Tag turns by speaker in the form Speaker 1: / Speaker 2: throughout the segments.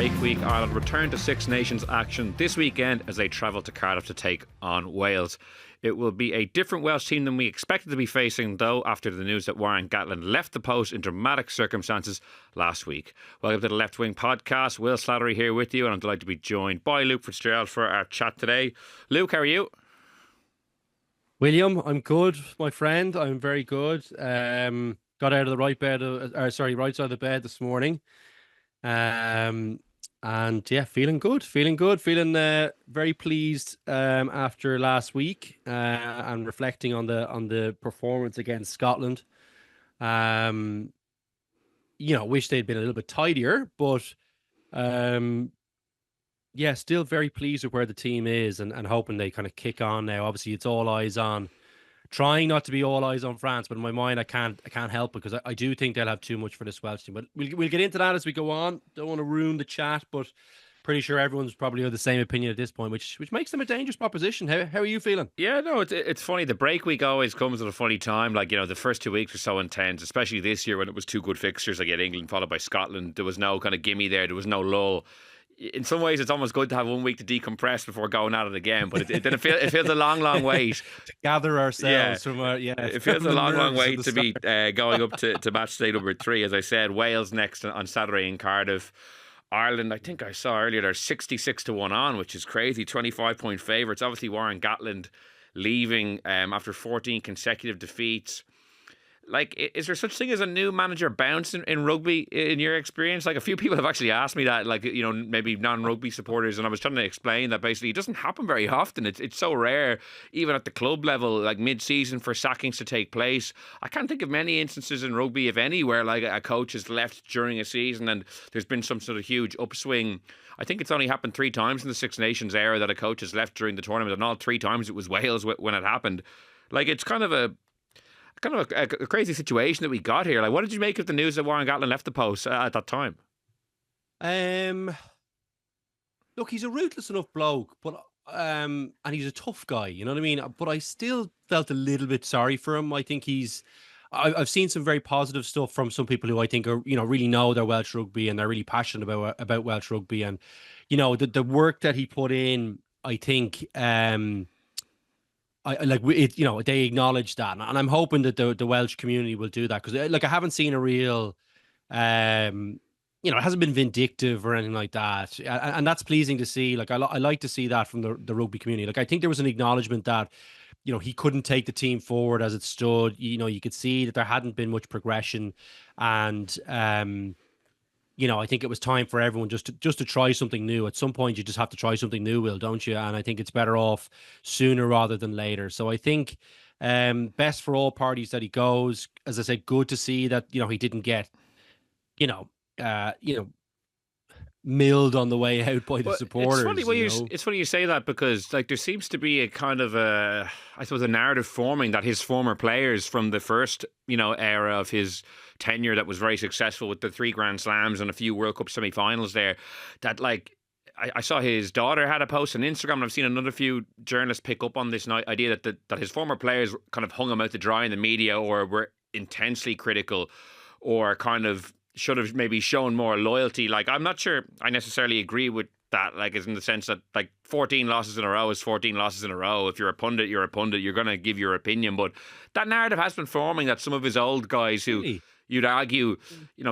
Speaker 1: break week, Ireland return to Six Nations action this weekend as they travel to Cardiff to take on Wales. It will be a different Welsh team than we expected to be facing, though, after the news that Warren Gatland left the post in dramatic circumstances last week. Welcome to the Left Wing Podcast. Will Slattery here with you, and I'm delighted to be joined by Luke Fitzgerald for our chat today. Luke, how are you?
Speaker 2: William, I'm good, my friend. I'm very good. Got out of the right side of the bed this morning. And yeah, feeling good, feeling very pleased after last week and reflecting on the performance against Scotland. Wish they'd been a little bit tidier, but yeah, still very pleased with where the team is and hoping they kind of kick on now. Obviously, it's all eyes on, trying not to be all eyes on France, but in my mind, I can't help it because I do think they'll have too much for this Welsh team. But we'll get into that as we go on. Don't want to ruin the chat, but pretty sure everyone's probably of the same opinion at this point, which makes them a dangerous proposition. How are you feeling?
Speaker 1: Yeah, no, it's funny. The break week always comes at a funny time. Like, the first 2 weeks were so intense, especially this year when it was two good fixtures. Like, England followed by Scotland. There was no kind of gimme there. There was no lull. In some ways, it's almost good to have 1 week to decompress before going at it again. But it feels a long wait
Speaker 2: to gather ourselves from
Speaker 1: it feels a long wait to be going up to match day number 3. As I said, Wales next on Saturday in Cardiff. Ireland, I think I saw earlier, they're 66-1 on, which is crazy. 25-point favourites. Obviously, Warren Gatland leaving after 14 consecutive defeats. Like, is there such thing as a new manager bounce in rugby in your experience? Like, a few people have actually asked me that, like, maybe non-rugby supporters, and I was trying to explain that basically it doesn't happen very often. It's so rare, even at the club level, like mid-season, for sackings to take place. I can't think of many instances in rugby, if any, where like a coach has left during a season and there's been some sort of huge upswing. I think it's only happened 3 times in the Six Nations era that a coach has left during the tournament, and all 3 times it was Wales when it happened. Like, it's kind of a crazy situation that we got here. Like, what did you make of the news that Warren Gatland left the post at that time?
Speaker 2: Look, he's a ruthless enough bloke, but and he's a tough guy. You know what I mean? But I still felt a little bit sorry for him. I think I've seen some very positive stuff from some people who I think are, really know their Welsh rugby and they're really passionate about Welsh rugby, and the work that he put in. I think they acknowledge that, and I'm hoping that the Welsh community will do that, because I haven't seen a real, it hasn't been vindictive or anything like that, and that's pleasing to see. Like, I like to see that from the rugby community. Like, I think there was an acknowledgement that he couldn't take the team forward as it stood. You could see that there hadn't been much progression, and I think it was time for everyone just to try something new. At some point, you just have to try something new, Will, don't you? And I think it's better off sooner rather than later. So I think best for all parties that he goes. As I said, good to see that he didn't get milled on the way out by the supporters.
Speaker 1: It's funny you say that, because like there seems to be a kind of a narrative forming that his former players from the first era of his tenure that was very successful with the 3 Grand Slams and a few World Cup semi-finals there, that like I saw his daughter had a post on Instagram, and I've seen another few journalists pick up on this idea that his former players kind of hung him out to dry in the media, or were intensely critical, or kind of should have maybe shown more loyalty. Like, I'm not sure I necessarily agree with that, like, as in the sense that like 14 losses in a row is 14 losses in a row. If you're a pundit, you're a pundit. You're going to give your opinion. But that narrative has been forming that some of his old guys who... Really? You'd argue,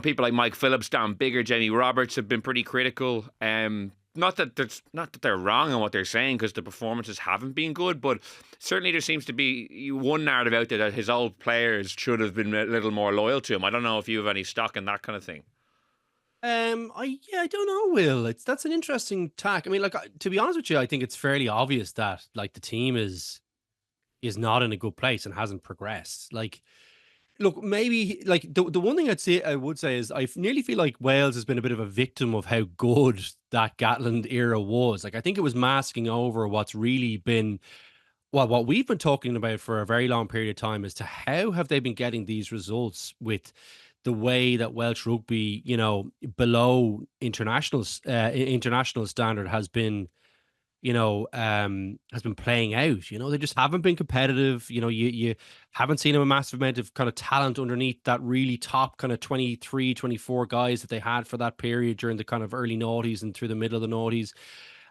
Speaker 1: people like Mike Phillips, Dan Biggar, Jamie Roberts have been pretty critical. Not that they're wrong on what they're saying, because the performances haven't been good, but certainly there seems to be one narrative out there that his old players should have been a little more loyal to him. I don't know if you have any stock in that kind of thing.
Speaker 2: I don't know, Will. That's an interesting tack. I mean, like, to be honest with you, I think it's fairly obvious that like the team is not in a good place and hasn't progressed. Like, look, maybe like the one thing I would say is I nearly feel like Wales has been a bit of a victim of how good that Gatland era was. Like, I think it was masking over what's really been, well, what we've been talking about for a very long period of time, as to how have they been getting these results with the way that Welsh rugby, below international standard has been, has been playing out. They just haven't been competitive. You haven't seen a massive amount of kind of talent underneath that really top kind of 23, 24 guys that they had for that period during the kind of early noughties and through the middle of the noughties.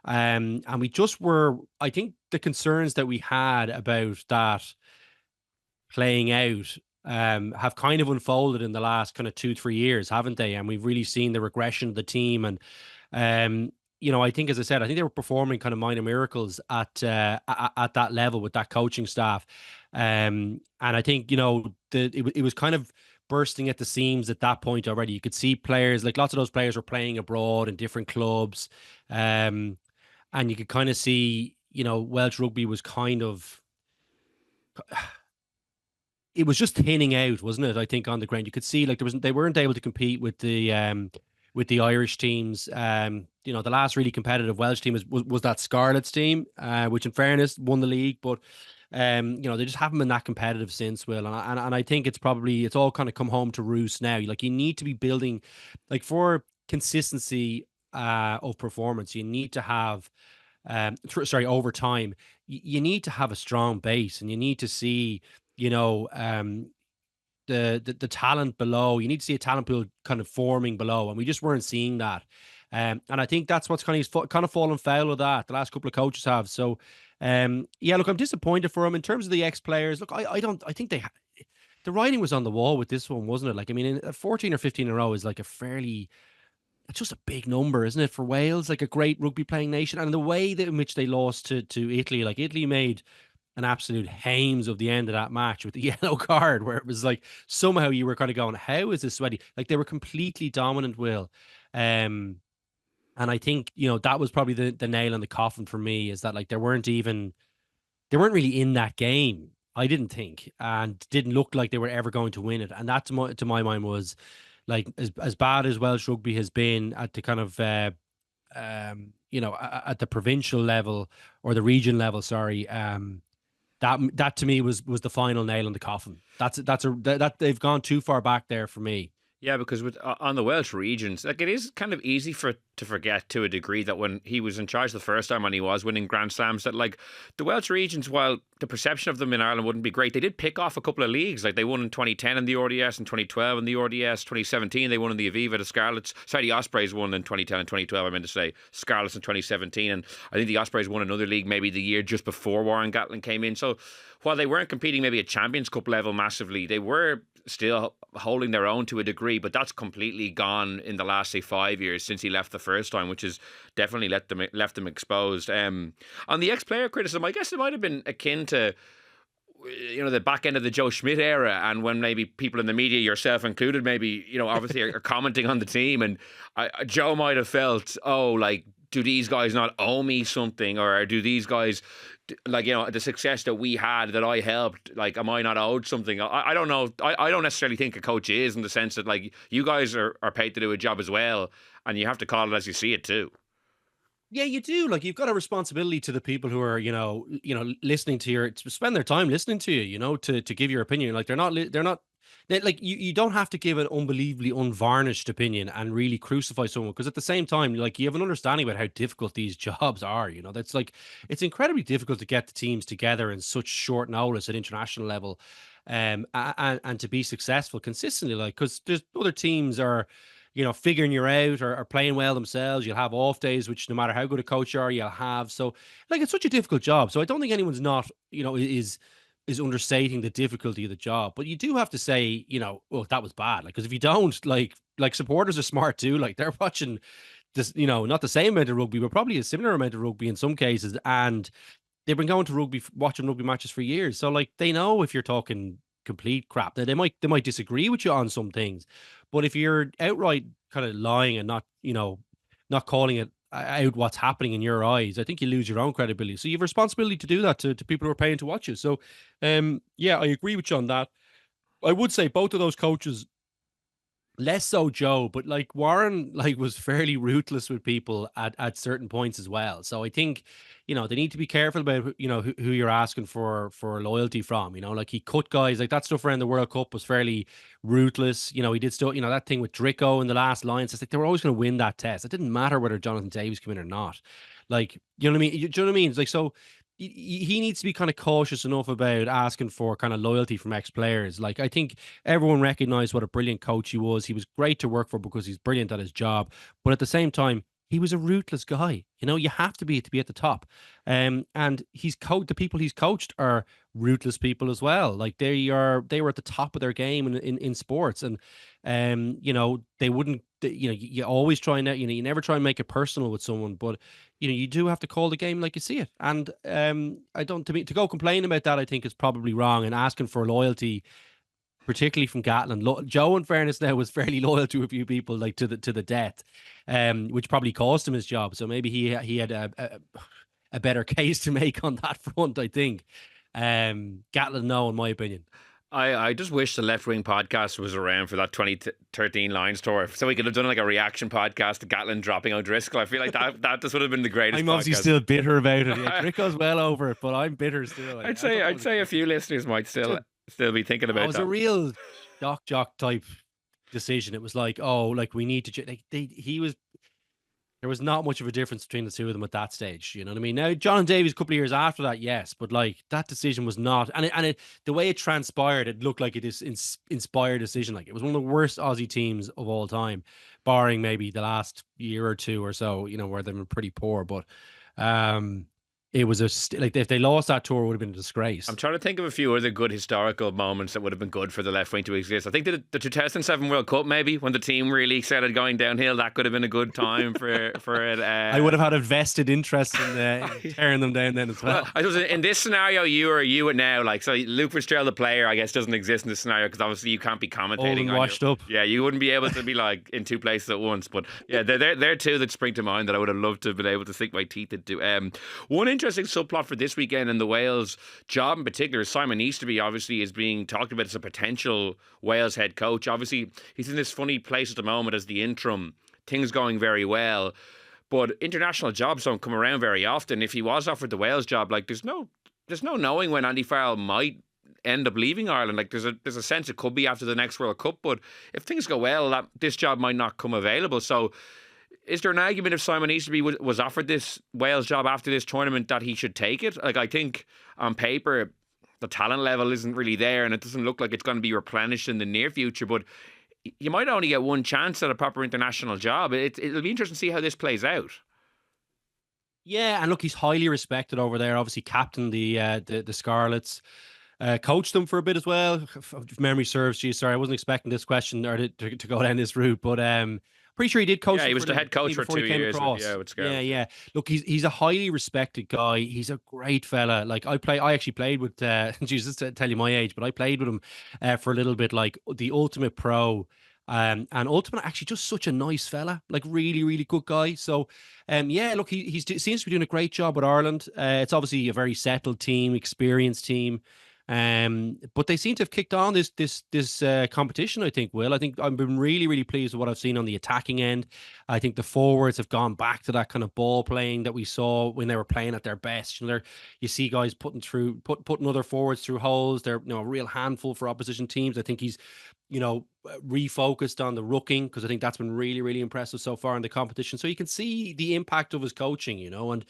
Speaker 2: And we just were, I think the concerns that we had about that playing out have kind of unfolded in the last kind of 2-3 years, haven't they? And we've really seen the regression of the team. And I think, as I said, I think they were performing kind of minor miracles at that level with that coaching staff. And I think it was kind of bursting at the seams at that point already. You could see players, like lots of those players were playing abroad in different clubs, and you could kind of see Welsh rugby was kind of, it was just thinning out, wasn't it? I think on the ground you could see like they weren't able to compete with the Irish teams. The last really competitive Welsh team was that Scarlets team, which in fairness won the league, but they just haven't been that competitive since, Will. And I think it's all kind of come home to roost now. Like, you need to be building, like, for consistency of performance, you need to have over time, you need to have a strong base, and you need to see the talent below. You need to see a talent pool kind of forming below, and we just weren't seeing that. And I think that's what's kind of fallen foul of that. The last couple of coaches have. So, look, I'm disappointed for him in terms of the ex players. Look, I think the writing was on the wall with this one, wasn't it? Like, I mean, 14 or 15 in a row is like it's just a big number, isn't it, for Wales? Like, a great rugby playing nation, and the way that in which they lost to Italy, like Italy made an absolute hames of the end of that match with the yellow card, where it was like somehow you were kind of going, how is this sweaty? Like, they were completely dominant, Will. And I think, that was probably the nail in the coffin for me, is that like they weren't really in that game, I didn't think, and didn't look like they were ever going to win it. And that to my mind was like, as bad as Welsh rugby has been at the kind of at the provincial level, or the region level, sorry. That to me was the final nail in the coffin. That they've gone too far back there for me.
Speaker 1: Yeah, because on the Welsh regions, like, it is kind of easy to forget to a degree that when he was in charge the first time, when he was winning Grand Slams, that like the Welsh regions, while the perception of them in Ireland wouldn't be great, they did pick off a couple of leagues. Like, they won in 2010 in the RDS, in 2012 in the RDS, 2017 they won in the Aviva, the Scarlets. Sorry, the Ospreys won in 2010 and 2012. I meant to say Scarlets in 2017, and I think the Ospreys won another league maybe the year just before Warren Gatland came in. So while they weren't competing maybe at Champions Cup level massively, they were still holding their own to a degree, but that's completely gone in the last, say, 5 years since he left the first time, which has definitely left them exposed. On the ex-player criticism, I guess it might have been akin to the back end of the Joe Schmidt era, and when maybe people in the media, yourself included, maybe obviously are commenting on the team, and Joe might have felt, oh, like, do these guys not owe me something, or do these guys, like, the success that we had, that I helped, like, am I not owed something? I don't know. I don't necessarily think a coach is, in the sense that, like, you guys are paid to do a job as well, and you have to call it as you see it too.
Speaker 2: Yeah, you do. Like, you've got a responsibility to the people who are, listening to spend their time listening to you, to give your opinion. Like, like, you don't have to give an unbelievably unvarnished opinion and really crucify someone, because at the same time, like, you have an understanding about how difficult these jobs are. That's like, it's incredibly difficult to get the teams together in such short notice at international level, and to be successful consistently, like, because there's other teams are figuring you out, or playing well themselves. You'll have off days, which no matter how good a coach you are, you'll have. So, like, it's such a difficult job. So I don't think anyone's not, is understating the difficulty of the job. But you do have to say, well, that was bad. Like, because if you don't, like supporters are smart too. Like, they're watching this, not the same amount of rugby, but probably a similar amount of rugby in some cases. And they've been going to rugby, watching rugby matches for years. So, like, they know if you're talking complete crap. Now, they might disagree with you on some things, but if you're outright kind of lying and not calling it out what's happening in your eyes, I think you lose your own credibility. So you have a responsibility to do that to people who are paying to watch you. So, I agree with you on that. I would say both of those coaches, less so Joe, but like Warren, like, was fairly ruthless with people at certain points as well. So I think, they need to be careful about, who you're asking for loyalty from. Like, he cut guys, like, that stuff around the World Cup was fairly ruthless. He did still, that thing with Drico in the last lines. It's like they were always going to win that test. It didn't matter whether Jonathan Davies came in or not. Like, you know what I mean? You know what I mean? It's like, so he needs to be kind of cautious enough about asking for kind of loyalty from ex-players. Like, I think everyone recognized what a brilliant coach he was. He was great to work for because he's brilliant at his job. But at the same time, he was a ruthless guy. You know, you have to be at the top. And the people he's coached are ruthless people as well. Like, they were at the top of their game in sports. And you know, they wouldn't, you know, you always try and, you know, you never try and make it personal with someone, but you know, you do have to call the game like you see it. And I don't, to go complain about that, I think is probably wrong. And asking for loyalty, particularly from Gatland. Joe, in fairness, now was fairly loyal to a few people, like to the death, which probably cost him his job. So maybe he had a better case to make on that front, I think. Gatland, no, in my opinion.
Speaker 1: I just wish the Left Wing podcast was around for that 2013 Lions tour, so we could have done like a reaction podcast to Gatland dropping O'Driscoll. I feel like that just would have been the greatest.
Speaker 2: I'm obviously still bitter about it. Yeah, Driscoll's well over it, but I'm bitter still.
Speaker 1: I'd say a few listeners might still be thinking about that. It was
Speaker 2: a real shock jock type decision. It was like, oh, like we need to. There was not much of a difference between the two of them at that stage. You know what I mean? Now, John and Davies, a couple of years after that, yes, but like that decision was not, and the way it transpired, it looked like it is inspired decision. Like, it was one of the worst Aussie teams of all time, barring maybe the last year or two or so, you know, where they've been pretty poor. But it was like, if they lost that tour, it would have been a disgrace.
Speaker 1: I'm trying to think of a few other good historical moments that would have been good for the left wing to exist. I think the 2007 World Cup, maybe, when the team really started going downhill, that could have been a good time for it.
Speaker 2: I would have had a vested interest in tearing them down then as well.
Speaker 1: I suppose in this scenario, you it now, like, so Luke Fitzgerald, the player, I guess, doesn't exist in this scenario because obviously you can't be commentating.
Speaker 2: Old and washed up.
Speaker 1: Yeah, you wouldn't be able to be like in two places at once. But yeah, they're two that spring to mind that I would have loved to have been able to sink my teeth into. One interesting subplot for this weekend in the Wales job in particular, Simon Easterby obviously is being talked about as a potential Wales head coach. Obviously, he's in this funny place at the moment as the interim. Things going very well, but international jobs don't come around very often. If he was offered the Wales job, like there's no knowing when Andy Farrell might end up leaving Ireland. Like there's a sense it could be after the next World Cup, but if things go well, this job might not come available. So, is there an argument if Simon Easterby was offered this Wales job after this tournament that he should take it? Like, I think on paper the talent level isn't really there and it doesn't look like it's going to be replenished in the near future, but you might only get one chance at a proper international job. It'll be interesting to see how this plays out.
Speaker 2: Yeah, and look, he's highly respected over there. Obviously captained the Scarlets. Coached them for a bit as well. If memory serves, geez, sorry, I wasn't expecting this question or to go down this route, but pretty sure he did coach.
Speaker 1: Yeah, he was the head coach for 2 years.
Speaker 2: Yeah. Look, he's a highly respected guy. He's a great fella. Like I actually played with. Jesus, to tell you my age, but I played with him for a little bit, like the Ultimate Pro. And Ultimate, actually just such a nice fella, like really, really good guy. So, yeah, look, he seems to be doing a great job with Ireland. It's obviously a very settled team, experienced team. But they seem to have kicked on this competition. I think I've been really, really pleased with what I've seen on the attacking end. I think the forwards have gone back to that kind of ball playing that we saw when they were playing at their best. You see guys putting other forwards through holes. They're a real handful for opposition teams. I think he's refocused on the rucking because I think that's been really, really impressive so far in the competition. So you can see the impact of his coaching, and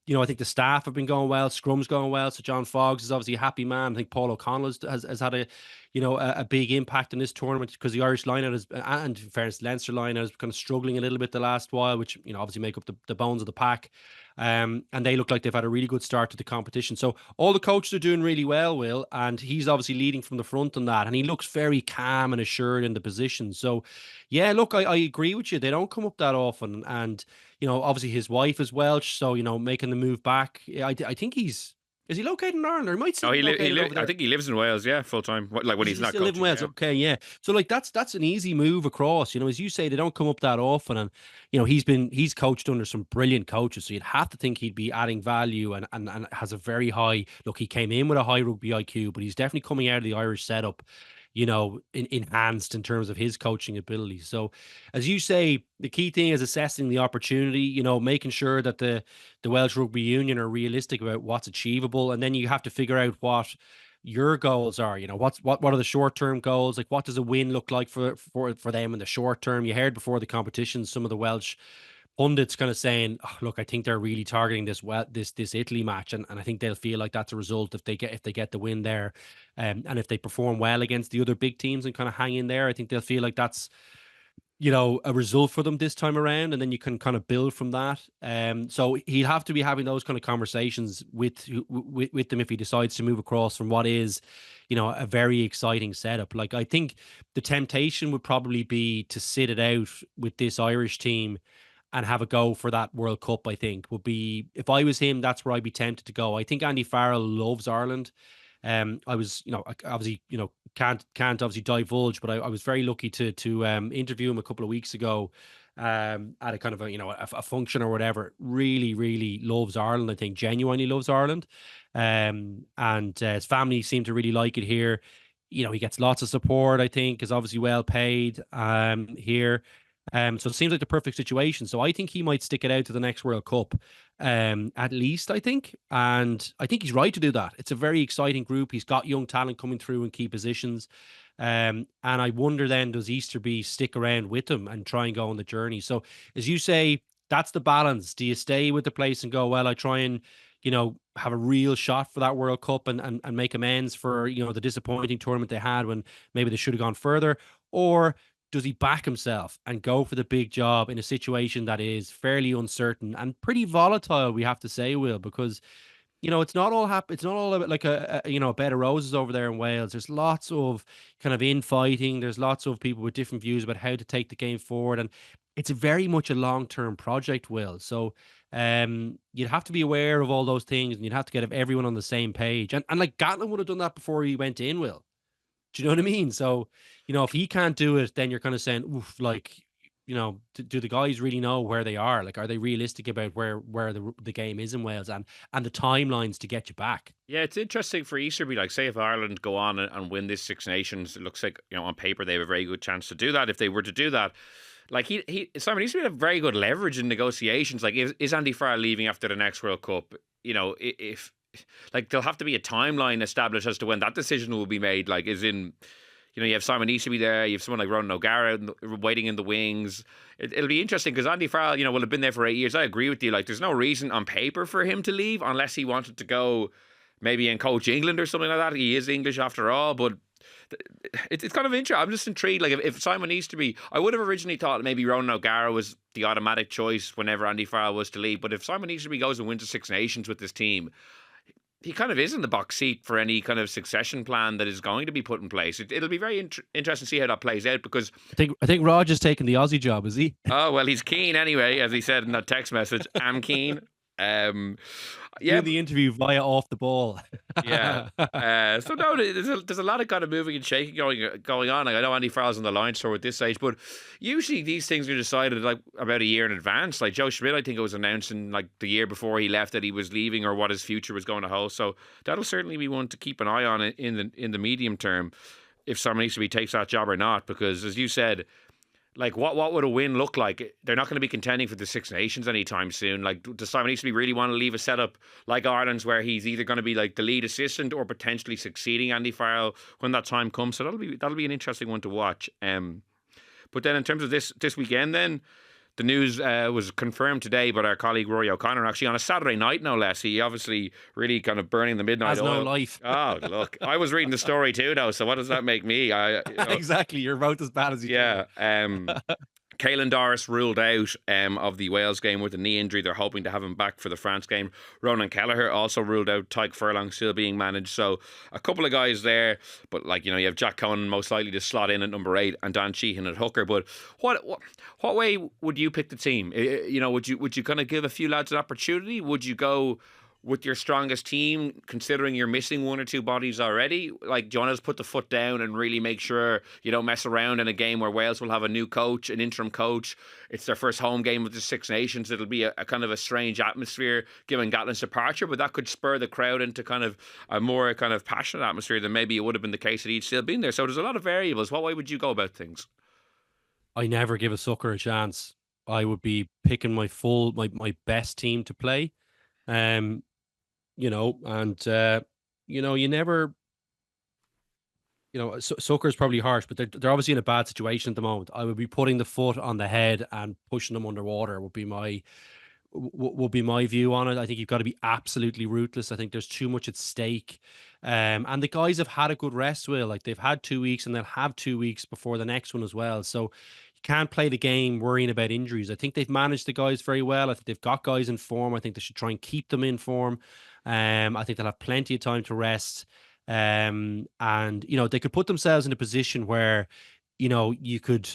Speaker 2: I think the staff have been going well, scrum's going well. So John Foggs is obviously a happy man. I think Paul O'Connell has had a big impact in this tournament because the Irish lineout and in fairness, Leinster lineout is kind of struggling a little bit the last while, which obviously make up the bones of the pack. And they look like they've had a really good start to the competition. So all the coaches are doing really well, Will, and he's obviously leading from the front on that. And he looks very calm and assured in the position. So, yeah, look, I agree with you. They don't come up that often. And, obviously his wife is Welsh. So, making the move back, I think is he located in Ireland? Or he might still
Speaker 1: I think he lives in Wales, yeah, full time. Like when he's not coaching.
Speaker 2: Live in Wales, yeah. Okay, yeah. So like that's an easy move across. As you say, they don't come up that often, and he's coached under some brilliant coaches. So you'd have to think he'd be adding value and has a very high look. He came in with a high rugby IQ, but he's definitely coming out of the Irish setup, enhanced in terms of his coaching ability. So, as you say, the key thing is assessing the opportunity, making sure that the Welsh Rugby Union are realistic about what's achievable. And then you have to figure out what your goals are. What are the short-term goals? Like, what does a win look like for them in the short term? You heard before the competition, some of the Welsh pundits kind of saying, oh, look, I think they're really targeting this Italy match, and I think they'll feel like that's a result if they get the win there, and if they perform well against the other big teams and kind of hang in there, I think they'll feel like that's a result for them this time around, and then you can kind of build from that. So he'd have to be having those kind of conversations with them if he decides to move across from what is, a very exciting setup. Like, I think the temptation would probably be to sit it out with this Irish team and have a go for that World Cup. I think would be, if I was him, that's where I'd be tempted to go. I think Andy Farrell loves Ireland. I was, obviously, can't obviously divulge, but I was very lucky to interview him a couple of weeks ago, at a kind of a function or whatever. Really, really loves Ireland. I think genuinely loves Ireland, and his family seem to really like it here. He gets lots of support. I think is obviously well paid here. So it seems like the perfect situation. So I think he might stick it out to the next World Cup, at least, I think. And I think he's right to do that. It's a very exciting group. He's got young talent coming through in key positions. And I wonder then, does Easterby stick around with him and try and go on the journey? So, as you say, that's the balance. Do you stay with the place and go, well, I try and, have a real shot for that World Cup and make amends for, the disappointing tournament they had when maybe they should have gone further? Or does he back himself and go for the big job in a situation that is fairly uncertain and pretty volatile, we have to say, Will, because it's not all it's not all about like a bed of roses over there in Wales. There's lots of kind of infighting. There's lots of people with different views about how to take the game forward, and it's very much a long-term project, Will. So you'd have to be aware of all those things, and you'd have to get everyone on the same page. And like Gatland would have done that before he went in, Will. Do you know what I mean? So, if he can't do it, then you're kind of saying, oof, like, do the guys really know where they are? Like, are they realistic about where the game is in Wales and the timelines to get you back?
Speaker 1: Yeah, it's interesting for Easterby. Like, say if Ireland go on and win this Six Nations, it looks like, on paper they have a very good chance to do that. If they were to do that, like Simon Easterby have very good leverage in negotiations. Like, is Andy Farrell leaving after the next World Cup? If like there'll have to be a timeline established as to when that decision will be made. Like, is in, you have Simon Easterby there, you have someone like Ronan O'Gara waiting in the wings. It'll be interesting because Andy Farrell, will have been there for 8 years. I agree with you. Like, there's no reason on paper for him to leave unless he wanted to go maybe and coach England or something like that. He is English after all, but it's kind of interesting. I'm just intrigued. Like, if Simon Easterby, I would have originally thought maybe Ronan O'Gara was the automatic choice whenever Andy Farrell was to leave. But if Simon Easterby goes and wins the Six Nations with this team, he kind of is in the box seat for any kind of succession plan that is going to be put in place. It'll be very interesting to see how that plays out, because
Speaker 2: I think Raj is taking the Aussie job, is he?
Speaker 1: Oh, well, he's keen anyway, as he said in that text message. I'm keen. Yeah,
Speaker 2: doing the interview via off the ball.
Speaker 1: Yeah. So no, there's a lot of kind of moving and shaking going on. Like, I know Andy Farrell's on the line store at this stage, but usually these things are decided like about a year in advance. Like Joe Schmidt, I think it was announcing like the year before he left that he was leaving or what his future was going to hold. So that'll certainly be one to keep an eye on in the medium term, if Simon Easterby takes that job or not. Because as you said, like, what would a win look like? They're not going to be contending for the Six Nations anytime soon. Like, does Simon Easterby really want to leave a setup like Ireland's where he's either going to be like the lead assistant or potentially succeeding Andy Farrell when that time comes? So that'll be an interesting one to watch. But then in terms of this weekend, then the news was confirmed today by our colleague Rory O'Connor, actually on a Saturday night, no less. He obviously really kind of burning the midnight
Speaker 2: Has
Speaker 1: oil.
Speaker 2: no life.
Speaker 1: Oh, look, I was reading the story too, though. So what does that make me?
Speaker 2: Exactly, you're about as bad as you.
Speaker 1: Yeah. Caelan Doris ruled out of the Wales game with a knee injury. They're hoping to have him back for the France game. Ronan Kelleher also ruled out. Tyke Furlong still being managed. So a couple of guys there. But like, you have Jack Conan most likely to slot in at number 8 and Dan Sheehan at hooker. But what way would you pick the team? Would you kind of give a few lads an opportunity? Would you go with your strongest team, considering you're missing one or two bodies already? Like, do you want to just put the foot down and really make sure you don't mess around in a game where Wales will have a new coach, an interim coach? It's their first home game with the Six Nations. It'll be a kind of a strange atmosphere given Gatland's departure, but that could spur the crowd into kind of a more kind of passionate atmosphere than maybe it would have been the case had he'd still been there. So there's a lot of variables. What way would you go about things?
Speaker 2: I never give a sucker a chance. I would be picking my best team to play. And you never, sucker is probably harsh, but they're obviously in a bad situation at the moment. I would be putting the foot on the head and pushing them underwater would be my view on it. I think you've got to be absolutely ruthless. I think there's too much at stake. And the guys have had a good rest, Will. Like they've had 2 weeks and they'll have 2 weeks before the next one as well. So you can't play the game worrying about injuries. I think they've managed the guys very well. I think they've got guys in form. I think they should try and keep them in form. I think they'll have plenty of time to rest. And they could put themselves in a position where, you could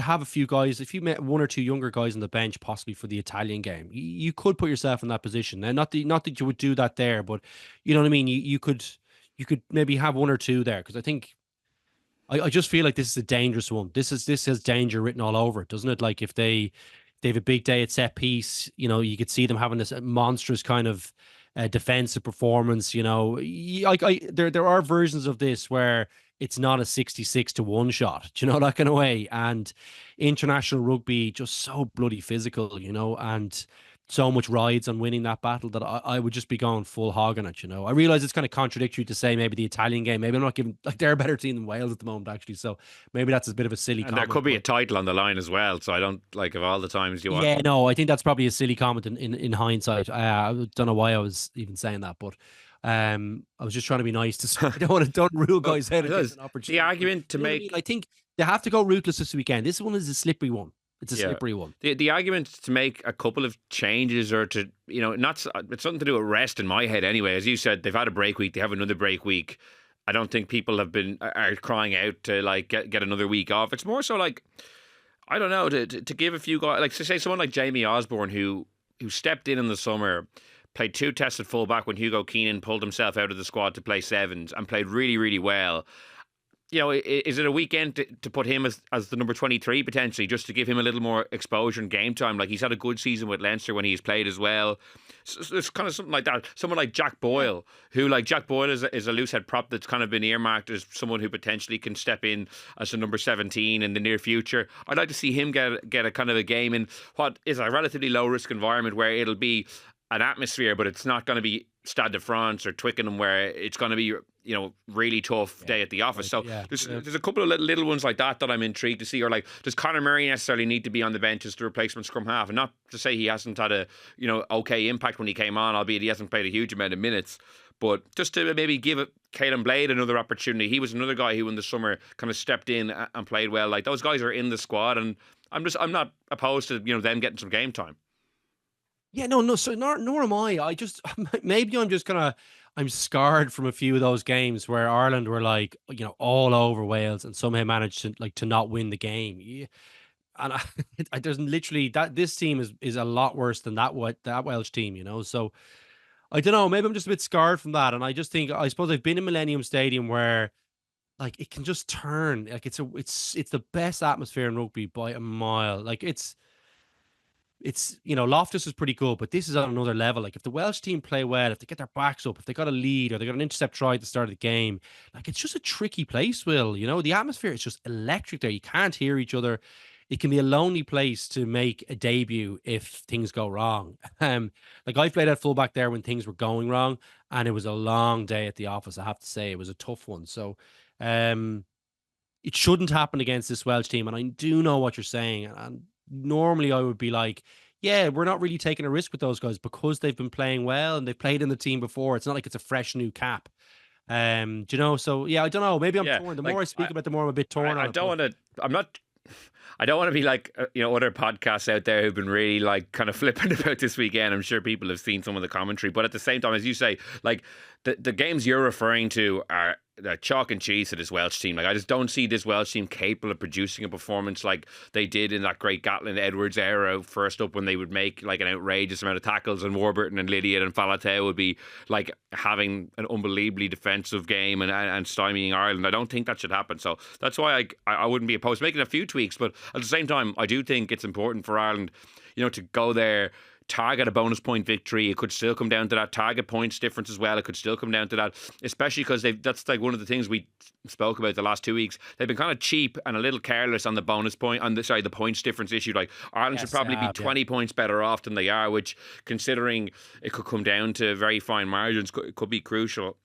Speaker 2: have a few guys, if you met one or two younger guys on the bench, possibly for the Italian game, you could put yourself in that position. And not that you would do that there, but you know what I mean? You could maybe have one or two there. Cause I think, I just feel like this is a dangerous one. This has danger written all over it, doesn't it? Like if they have a big day at set piece, you could see them having this monstrous kind of defensive performance. There are versions of this where it's not a 66-1 shot, do you know, that kind of way. And international rugby just so bloody physical, and so much rides on winning that battle that I would just be going full hog on it. I realize it's kind of contradictory to say maybe the Italian game, maybe I'm not giving, like, they're a better team than Wales at the moment, actually. So maybe that's a bit of a silly comment.
Speaker 1: And there could be a title on the line as well. So I don't, like, of all the times you want.
Speaker 2: Yeah, no, I think that's probably a silly comment in hindsight. I don't know why I was even saying that, but I was just trying to be nice I don't rule guys out.
Speaker 1: The argument to make,
Speaker 2: I think they have to go ruthless this weekend. This one is a slippery one. It's a slippery one.
Speaker 1: The argument to make a couple of changes or to, it's something to do with rest in my head anyway. As you said, they've had a break week. They have another break week. I don't think people are crying out to like get another week off. It's more so like, I don't know, to give a few guys, like say someone like Jamie Osborne who stepped in the summer, played 2 tests at fullback when Hugo Keenan pulled himself out of the squad to play sevens and played really, really well. Is it a weekend to put him as the number 23 potentially, just to give him a little more exposure and game time? Like, he's had a good season with Leinster when he's played as well. So it's kind of something like that. Someone like Jack Boyle, Jack Boyle is a loosehead prop that's kind of been earmarked as someone who potentially can step in as a number 17 in the near future. I'd like to see him get a kind of a game in what is a relatively low risk environment where it'll be an atmosphere, but it's not going to be Stade de France or Twickenham where it's going to be really tough day at the office. So there's a couple of little ones like that I'm intrigued to see. Or like, does Conor Murray necessarily need to be on the bench as the replacement scrum half? And not to say he hasn't had a okay impact when he came on, albeit he hasn't played a huge amount of minutes. But just to maybe give Caelan Blade another opportunity. He was another guy who in the summer kind of stepped in and played well. Like, those guys are in the squad, and I'm not opposed to them getting some game time.
Speaker 2: Yeah, no, so nor am I. I just maybe I'm scarred from a few of those games where Ireland were like, all over Wales and somehow managed to not win the game. Yeah. And there's literally that this team is a lot worse than that Welsh team, So I don't know, maybe I'm just a bit scarred from that. And I suppose I've been in Millennium Stadium where like it can just turn. Like it's the best atmosphere in rugby by a mile. Like it's Loftus is pretty good, but this is on another level. Like, if the Welsh team play well, if they get their backs up, if they got a lead or they got an intercept try at the start of the game, like, it's just a tricky place, Will. The atmosphere is just electric there. You can't hear each other. It can be a lonely place to make a debut if things go wrong. Like, I played at fullback there when things were going wrong, and it was a long day at the office. I have to say, it was a tough one. So, it shouldn't happen against this Welsh team, and I do know what you're saying, and normally I would be like, yeah, we're not really taking a risk with those guys because they've been playing well and they've played in the team before. It's not like it's a fresh new cap. So yeah, I don't know. Maybe I'm torn. The more I speak about it, the more I'm a bit torn.
Speaker 1: I don't want to be like, other podcasts out there who've been really like kind of flippant about this weekend. I'm sure people have seen some of the commentary, but at the same time, as you say, like the games you're referring to are chalk and cheese to this Welsh team. Like, I just don't see this Welsh team capable of producing a performance like they did in that great Gatland Edwards era, first up, when they would make like an outrageous amount of tackles, and Warburton and Lydiard and Falatau would be like having an unbelievably defensive game and stymieing Ireland. I don't think that should happen. So that's why I wouldn't be opposed to making a few tweaks. But at the same time, I do think it's important for Ireland, to go there, target a bonus point victory. It could still come down to that target points difference as well. It could still come down to that, especially because that's like one of the things we spoke about the last 2 weeks. They've been kind of cheap and a little careless on the bonus point, the points difference issue. Like, Ireland should probably be 20 points better off than they are, which, considering it could come down to very fine margins, could be crucial.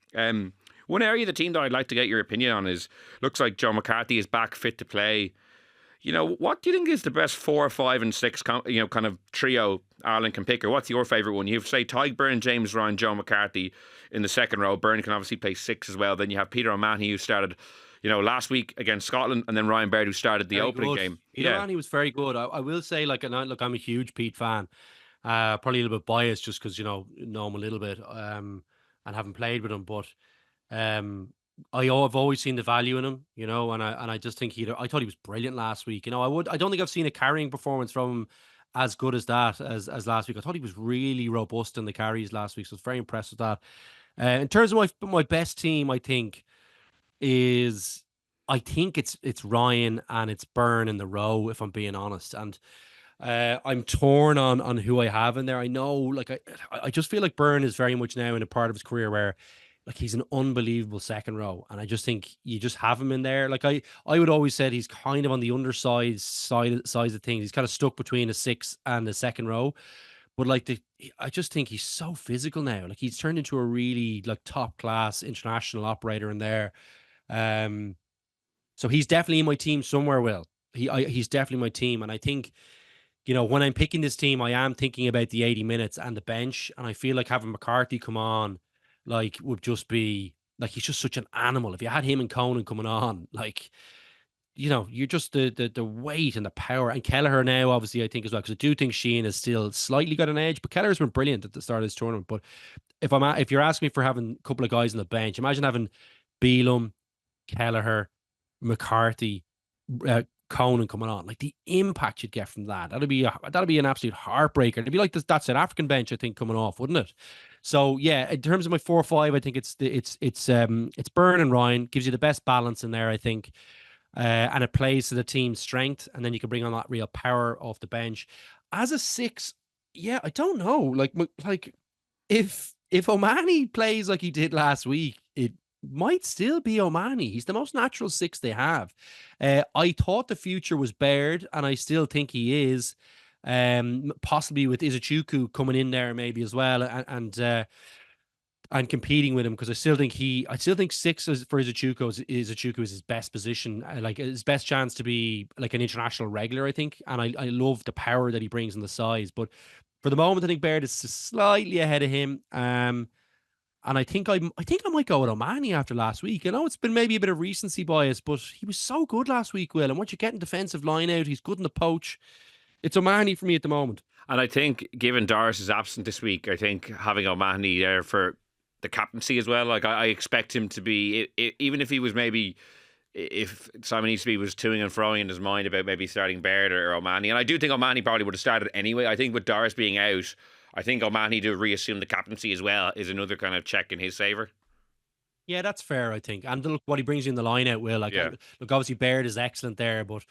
Speaker 1: One area of the team that I'd like to get your opinion on is, looks like Joe McCarthy is back fit to play. What do you think is the best 4, 5, and 6, kind of trio Ireland can pick? Or what's your favourite one? You have, say, Tadhg Beirne, James Ryan, Joe McCarthy in the second row. Beirne can obviously play 6 as well. Then you have Peter O'Mahony, who started, last week against Scotland, and then Ryan Baird, who started the opening game.
Speaker 2: Peter O'Mahony was very good. I will say, look, I'm a huge Pete fan. Probably a little bit biased just because, know him a little bit and haven't played with him. But I've always seen the value in him, and I just think I thought he was brilliant last week. I don't think I've seen a carrying performance from him as good as that as last week. I thought he was really robust in the carries last week, so I was very impressed with that. In terms of my best team, I think it's Ryan and it's Beirne in the row, if I'm being honest. And I'm torn on who I have in there. I know, like I just feel like Beirne is very much now in a part of his career where, like, he's an unbelievable second row, and I just think you just have him in there. Like I would always said he's kind of on the undersized size of things. He's kind of stuck between a 6 and a second row, but I just think he's so physical now. Like, he's turned into a really like top class international operator in there. So he's definitely in my team somewhere. Will he's definitely my team, and I think, when I'm picking this team, I am thinking about the 80 minutes and the bench, and I feel like having McCarthy come on, like, would just be like, he's just such an animal. If you had him and Conan coming on, like, you're just the weight and the power. And Kelleher now, obviously, I think as well, because I do think Sheehan has still slightly got an edge, but Kelleher's been brilliant at the start of this tournament. But if you're asking me for having a couple of guys on the bench, imagine having Beelum, Kelleher, McCarthy, Conan coming on, like the impact you'd get from that. That'd be an absolute heartbreaker. It'd be like that South African bench, I think, coming off, wouldn't it? So yeah, in terms of my 4-5, I think it's Beirne and Ryan. Gives you the best balance in there, I think, and it plays to the team's strength, and then you can bring on that real power off the bench. As a 6, yeah, I don't know, like if O'Mahony plays like he did last week, it might still be O'Mahony. He's the most natural 6 they have. I thought the future was Baird, and I still think he is. Possibly with Izuchuku coming in there maybe as well, and competing with him, because I still think 6 is for Izuchuku. Izuchuku is his best position, like his best chance to be like an international regular, I think. And I love the power that he brings and the size. But for the moment, I think Baird is slightly ahead of him. And I think I might go with O'Mahony after last week. I know it's been maybe a bit of recency bias, but he was so good last week, Will. And once you get in defensive line out, he's good in the poach. It's O'Mahony for me at the moment.
Speaker 1: And I think, given Doris is absent this week, I think having O'Mahony there for the captaincy as well, like I expect him to be, even if he was maybe, if Simon Easterby was toing and froing in his mind about maybe starting Baird or O'Mahony, and I do think O'Mahony probably would have started anyway. I think with Doris being out, I think O'Mahony to reassume the captaincy as well is another kind of check in his favour.
Speaker 2: Yeah, that's fair, I think. And look what he brings you in the line out, Will. Like,
Speaker 1: Yeah.
Speaker 2: Look, obviously Baird is excellent there, but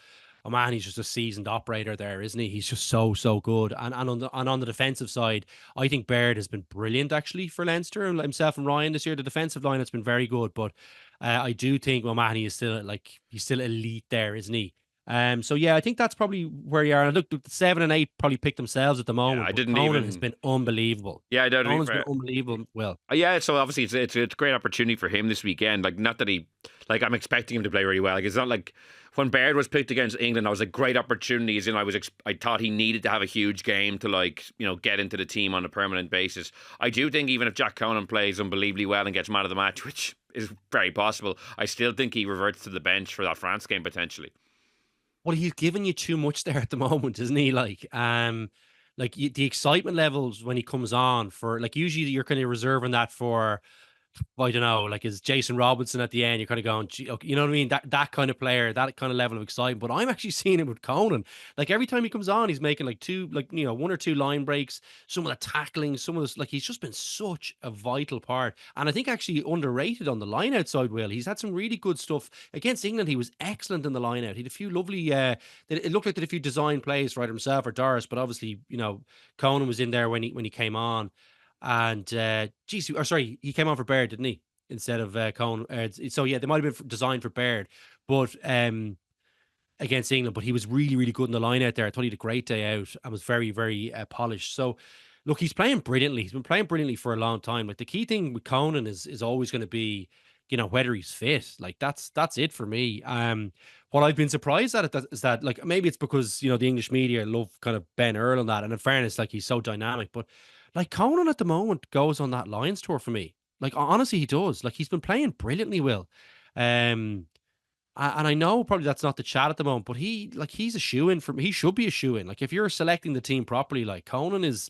Speaker 2: O'Mahony's just a seasoned operator there, isn't he? He's just so good. And on the defensive side, I think Baird has been brilliant actually for Leinster, and himself and Ryan this year. The defensive line has been very good, but I do think O'Mahony is still he's still elite there, isn't he? So yeah, I think that's probably where you are. And look, the 7 and 8 probably pick themselves at the moment.
Speaker 1: Yeah, I didn't
Speaker 2: Conan
Speaker 1: even
Speaker 2: has been unbelievable.
Speaker 1: Yeah, I don't.
Speaker 2: Conan's been unbelievable. Well,
Speaker 1: yeah. So obviously, it's a great opportunity for him this weekend. Like, not that I'm expecting him to play really well. Like, it's not like when Baird was picked against England, I was like, great opportunities, and I thought he needed to have a huge game to get into the team on a permanent basis. I do think even if Jack Conan plays unbelievably well and gets man of the match, which is very possible, I still think he reverts to the bench for that France game potentially.
Speaker 2: Well, he's giving you too much there at the moment, isn't he? The excitement levels when he comes on, for like, usually you're kind of reserving that for, I don't know, like, is Jason Robinson at the end? You're kind of going, gee, okay, you know what I mean? That kind of player, that kind of level of excitement. But I'm actually seeing him with Conan. Like, every time he comes on, he's making one or two line breaks, some of the tackling, some of this, like, he's just been such a vital part. And I think actually underrated on the line outside, Will. He's had some really good stuff. Against England, he was excellent in the line out. He had a few lovely, it looked like they had a few design plays for either himself or Doris, but obviously, Conan was in there when he came on. And he came on for Baird, didn't he? Instead of Conan. So yeah, they might have been designed for Baird, but against England. But he was really, really good in the line out there. I thought he had a great day out and was very, very polished. So look, he's playing brilliantly. He's been playing brilliantly for a long time. Like, the key thing with Conan is always going to be whether he's fit. Like that's it for me. What I've been surprised at is that like maybe it's because the English media love kind of Ben Earl and that, and in fairness, like he's so dynamic. But like Conan at the moment goes on that Lions tour for me. Like honestly, he does. Like he's been playing brilliantly well. Um, and I know probably that's not the chat at the moment, but he's a shoe in he should be a shoe in. Like if you're selecting the team properly, like Conan's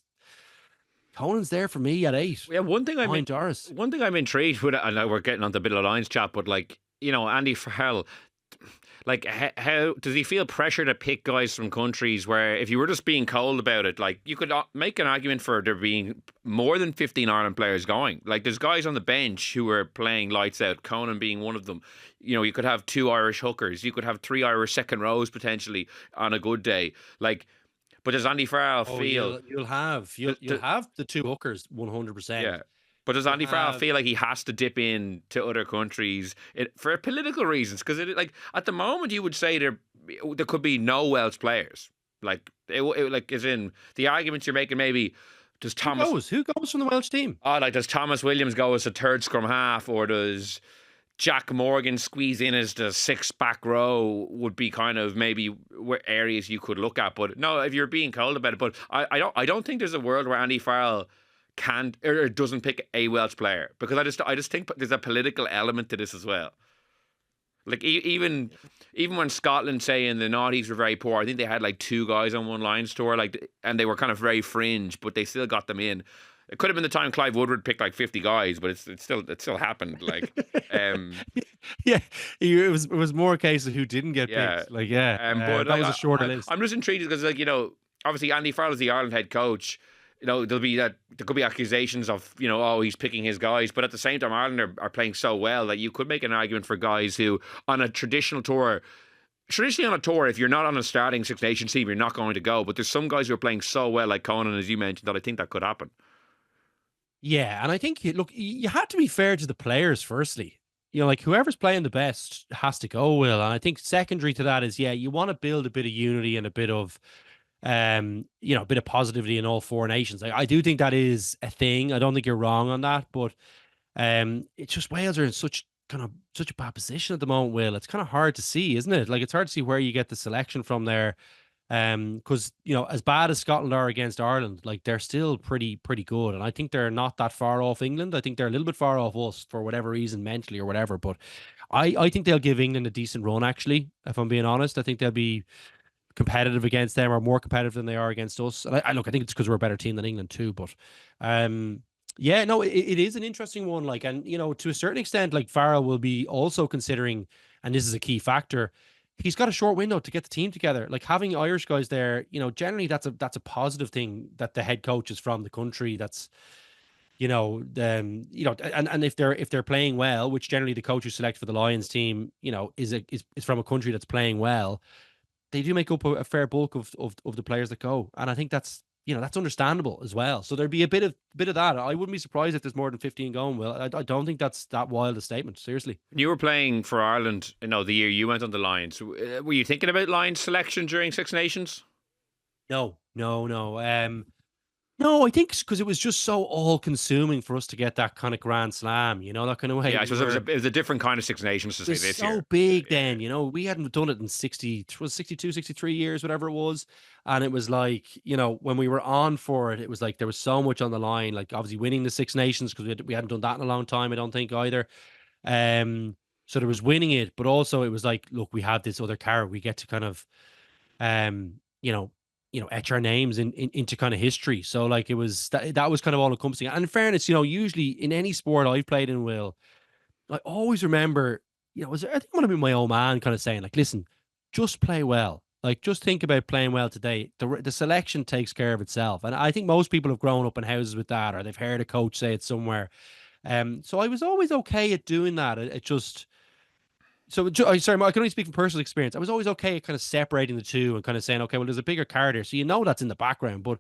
Speaker 2: there for me at 8.
Speaker 1: Yeah,
Speaker 2: Behind Doris.
Speaker 1: one thing I'm intrigued with. I know we're getting on the bit of Lions chat, but like Andy Farrell, like how does he feel pressure to pick guys from countries where if you were just being cold about it, like you could make an argument for there being more than 15 Ireland players going. Like there's guys on the bench who are playing lights out, Conan being one of them. You could have 2 Irish hookers, you could have 3 Irish second rows potentially on a good day. Like, but does Andy Farrell feel
Speaker 2: you'll have the 2 hookers 100%.
Speaker 1: Yeah. But does Andy Farrell feel like he has to dip in to other countries for political reasons? Because like at the moment, you would say there could be no Welsh players. Like like as in the arguments you're making. Maybe does Thomas
Speaker 2: who goes from the Welsh team?
Speaker 1: Oh, like does Thomas Williams go as a third scrum half, or does Jack Morgan squeeze in as the 6th back row? Would be kind of maybe areas you could look at. But no, if you're being cold about it, but I don't think there's a world where Andy Farrell can't or doesn't pick a Welsh player, because I just think there's a political element to this as well. Like even when Scotland, say in the noughties, were very poor, I think they had like 2 guys on one Lions tour, like, and they were kind of very fringe, but they still got them in. It could have been the time Clive Woodward picked like 50 guys, but it still happened. Like,
Speaker 2: yeah, it was more a case of who didn't get picked. Like, but that was a shorter list.
Speaker 1: I'm just intrigued because, like, obviously Andy Farrell is the Ireland head coach. There could be accusations of, oh, he's picking his guys, but at the same time, Ireland are playing so well that you could make an argument for guys who, on a traditionally on a tour, if you're not on a starting Six Nations team, you're not going to go. But there's some guys who are playing so well, like Conan, as you mentioned, that I think that could happen.
Speaker 2: Yeah, and I think you had to be fair to the players. Firstly, like whoever's playing the best has to go. Will, and I think secondary to that is you want to build a bit of unity and a bit of a bit of positivity in all 4 nations. I do think that is a thing. I don't think you're wrong on that, but it's just Wales are in such a bad position at the moment. Will, it's kind of hard to see, isn't it? Like it's hard to see where you get the selection from there. Because as bad as Scotland are against Ireland, like they're still pretty good, and I think they're not that far off England. I think they're a little bit far off us for whatever reason, mentally or whatever. But I think they'll give England a decent run. Actually, if I'm being honest, I think they'll be competitive against them, or more competitive than they are against us. And I think it's because we're a better team than England too. But yeah, no, it is an interesting one. Like, and to a certain extent, like Farrell will be also considering, and this is a key factor, he's got a short window to get the team together. Like having Irish guys there, generally that's a positive thing, that the head coach is from the country. That's and if they're playing well, which generally the coach who select for the Lions team, is from a country that's playing well, they do make up a fair bulk of the players that go, and I think that's that's understandable as well. So there'd be a bit of that. I wouldn't be surprised if there's more than 15 going. Well, I don't think that's that wild a statement. Seriously.
Speaker 1: You were playing for Ireland, the year you went on the Lions. Were you thinking about Lions selection during Six Nations?
Speaker 2: No. No, I think because it was just so all-consuming for us to get that kind of Grand Slam, that kind of way.
Speaker 1: Yeah, I suppose it was a different kind of Six Nations to say this year.
Speaker 2: So big then, we hadn't done it in 62, 63 years, whatever it was. And it was like, when we were on for it, it was like there was so much on the line, like obviously winning the Six Nations, because we hadn't done that in a long time, I don't think either. So there was winning it, but also it was like, look, we have this other carrot. We get to kind of, etch our names into kind of history. So like it was that was kind of all encompassing. And in fairness, usually in any sport I've played in, Will, I always remember, I think I'm gonna be my old man kind of saying, like, listen, just play well. Like, just think about playing well today. The selection takes care of itself. And I think most people have grown up in houses with that, or they've heard a coach say it somewhere. So I was always okay at doing that. It just So, sorry, I can only speak from personal experience. I was always okay at kind of separating the two and kind of saying, okay, well, there's a bigger card here. So, that's in the background, but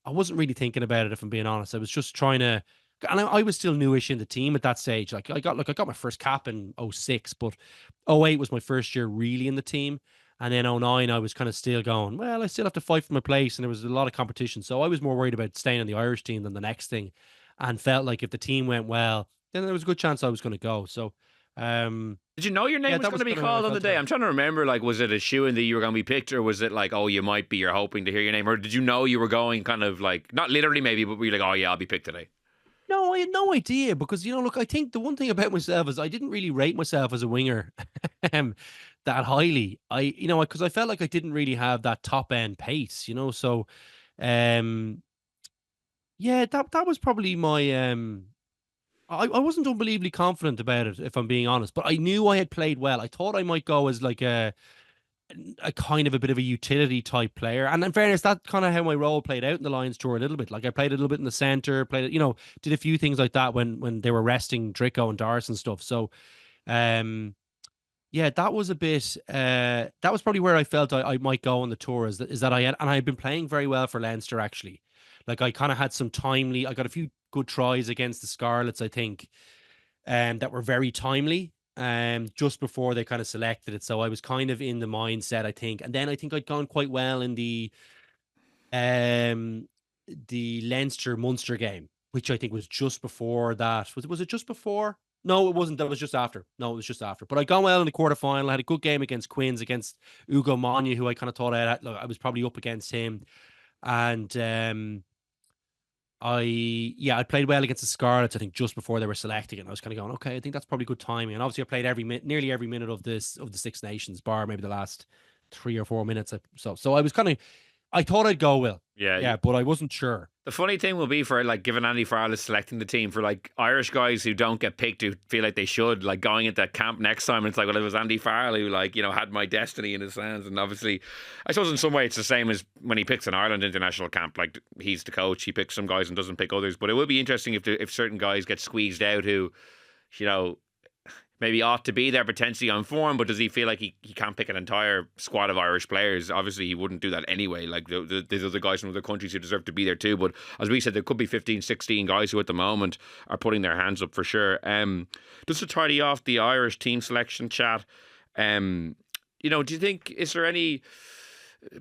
Speaker 2: I wasn't really thinking about it, if I'm being honest. I was just trying to, and I was still newish in the team at that stage. Like I got my first cap in 06, but 08 was my first year really in the team. And then 09, I was kind of still going, well, I still have to fight for my place. And there was a lot of competition. So I was more worried about staying in the Irish team than the next thing, and felt like if the team went well, then there was a good chance I was going to go. So,
Speaker 1: Did you know your name
Speaker 2: Yeah,
Speaker 1: was
Speaker 2: that
Speaker 1: going
Speaker 2: was
Speaker 1: to be
Speaker 2: kind of how I
Speaker 1: called on the
Speaker 2: felt
Speaker 1: day?
Speaker 2: about
Speaker 1: I'm
Speaker 2: it.
Speaker 1: trying to remember, like, was it a shoo-in that you were going to be picked, or was it like, oh, you might be, you're hoping to hear your name? Or did you know you were going kind of like, not literally maybe, but were you like, oh yeah, I'll be picked today?
Speaker 2: No, I had no idea because look, I think the one thing about myself is I didn't really rate myself as a winger um, that highly. Because I felt like I didn't really have that top end pace. So um, yeah, that was probably my I wasn't unbelievably confident about it, if I'm being honest, but I knew I had played well. I thought I might go as like a kind of a bit of a utility type player. And in fairness, that's kind of how my role played out in the Lions tour a little bit. Like I played a little bit in the center, did a few things like that when they were resting Drico and Doris and stuff. So um yeah, that was a bit that was probably where I felt I might go on the tour is that I had been playing very well for Leinster actually. Like I kind of had I got a few good tries against the Scarlets, I think, that were very timely just before they kind of selected it. So I was kind of in the mindset, I think. And then I think I'd gone quite well in um the Leinster Munster game, which I think was just before that. Was it just before? No, it wasn't. That was just after. No, it was just after. But I gone well in the quarterfinal. I had a good game against Quins, against Ugo Manya, who I kind of thought I was probably up against him. And I played well against the Scarlets, I think, just before they were selecting it. And I was kind of going, okay, I think that's probably good timing. And obviously I played nearly every minute of the Six Nations, bar maybe the last 3 or 4 minutes. So I was I thought I'd go well.
Speaker 1: Yeah,
Speaker 2: Yeah, but I wasn't sure.
Speaker 1: the funny thing will be for like given Andy Farrell is selecting the team for like Irish guys who don't get picked who feel like they should, like going into camp next time, and it's like, well, it was Andy Farrell who had my destiny in his hands. And obviously I suppose in some way it's the same as when he picks an Ireland international camp. Like he's the coach, he picks some guys and doesn't pick others. But it would be interesting if certain guys get squeezed out who maybe ought to be there potentially on form, but does he feel like he can't pick an entire squad of Irish players? Obviously, he wouldn't do that anyway. Like, there's other guys from other countries who deserve to be there too. But as we said, there could be 15, 16 guys who at the moment are putting their hands up for sure. Just to tidy off the Irish team selection chat, do you think, is there any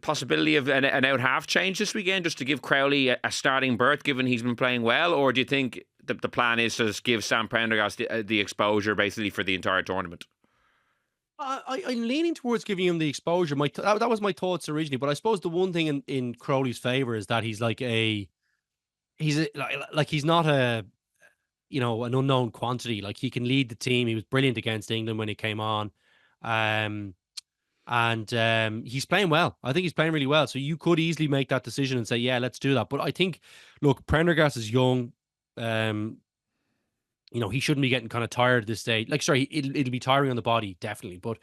Speaker 1: possibility of an out half change this weekend just to give Crowley a starting berth given he's been playing well? Or do you think the plan is to just give Sam Prendergast the exposure basically for the entire tournament?
Speaker 2: I'm leaning towards giving him the exposure. That was my thoughts originally, but I suppose the one thing in Crowley's favor is that he's not an unknown quantity. Like he can lead the team. He was brilliant against England when he came on. And he's playing well. I think he's playing really well. So you could easily make that decision and say, yeah, let's do that. But I think, look, Prendergast is young. He shouldn't be getting kind of tired at this stage. Like, sorry, it'll be tiring on the body, definitely. But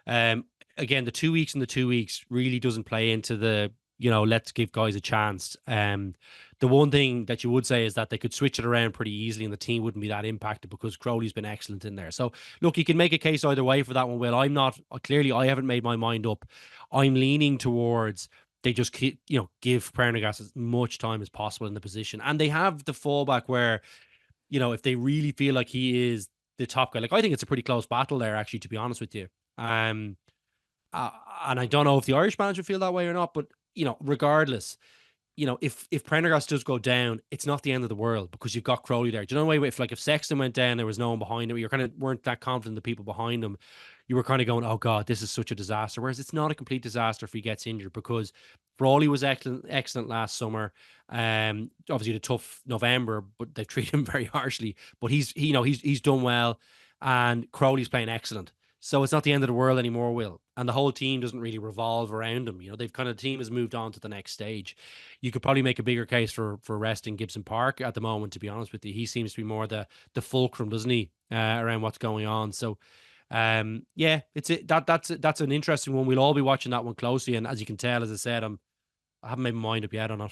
Speaker 2: again, the 2 weeks and the 2 weeks really doesn't play into the, let's give guys a chance. The one thing that you would say is that they could switch it around pretty easily and the team wouldn't be that impacted because Crowley's been excellent in there. So, look, you can make a case either way for that one, Will. I haven't made my mind up. I'm leaning towards they just give Prendergast as much time as possible in the position. And they have the fallback where, if they really feel like he is the top guy, like I think it's a pretty close battle there, actually, to be honest with you. And I don't know if the Irish manager feel that way or not, but regardless, if Prendergast does go down, it's not the end of the world because you've got Crowley there. Do you know the way if Sexton went down, there was no one behind him, you kind of weren't that confident in the people behind him. You were kind of going, oh God, this is such a disaster. Whereas it's not a complete disaster if he gets injured because Frawley was excellent last summer. Obviously the tough November, but they treat him very harshly. But he's done well, and Crowley's playing excellent. So it's not the end of the world anymore, Will. And the whole team doesn't really revolve around him. The team has moved on to the next stage. You could probably make a bigger case for resting Gibson Park at the moment, to be honest with you. He seems to be more the fulcrum, doesn't he, around what's going on. So, that's an interesting one. We'll all be watching that one closely. And as you can tell, as I said, I haven't made my mind up yet on it.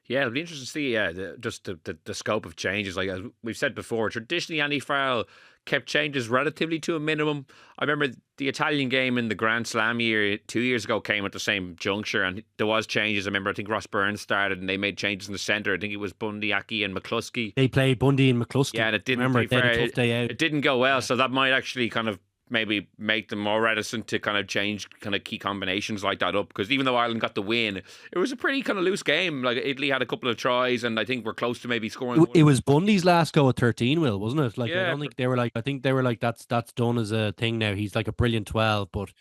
Speaker 1: Yeah, it'll be interesting to see. Yeah, the scope of changes. Like as we've said before, traditionally Andy Farrell kept changes relatively to a minimum. I remember the Italian game in the Grand Slam year 2 years ago came at the same juncture, and there was changes. I remember I think Ross Burns started, and they made changes in the centre. I think it was Bundy, Aki, and McCluskey.
Speaker 2: They played Bundy and McCluskey.
Speaker 1: Yeah, and it didn't.
Speaker 2: Remember, they had a tough day out.
Speaker 1: It didn't go well, so that might actually kind of maybe make them more reticent to kind of change kind of key combinations like that up. Because even though Ireland got the win, it was a pretty kind of loose game. Like Italy had a couple of tries, and I think we're close to maybe scoring.
Speaker 2: It was Bundy's last go at 13, Will, wasn't it? Like, I
Speaker 1: Yeah,
Speaker 2: don't think they were like, I think they were like, that's done as a thing now. He's like a brilliant 12, but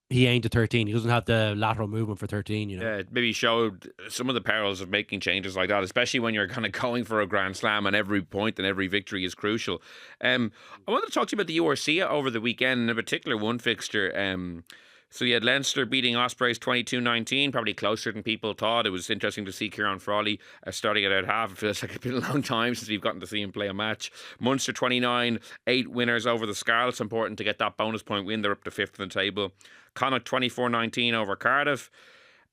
Speaker 2: he ain't a 13. He doesn't have the lateral movement for 13, you know.
Speaker 1: yeah, it maybe showed some of the perils of making changes like that, especially when you're kind of going for a Grand Slam and every point and every victory is crucial. I wanted to talk to you about the URC over the weekend, and in particular one fixture. So you had Leinster beating Ospreys 22-19, probably closer than people thought. It was interesting to see Kieran Frawley starting at half. It feels like it's been a long time since we've gotten to see him play a match. Munster 29, 8 winners over the Scarlets. Important to get that bonus point win. They're up to 5th in the table. Connacht 24-19 over Cardiff.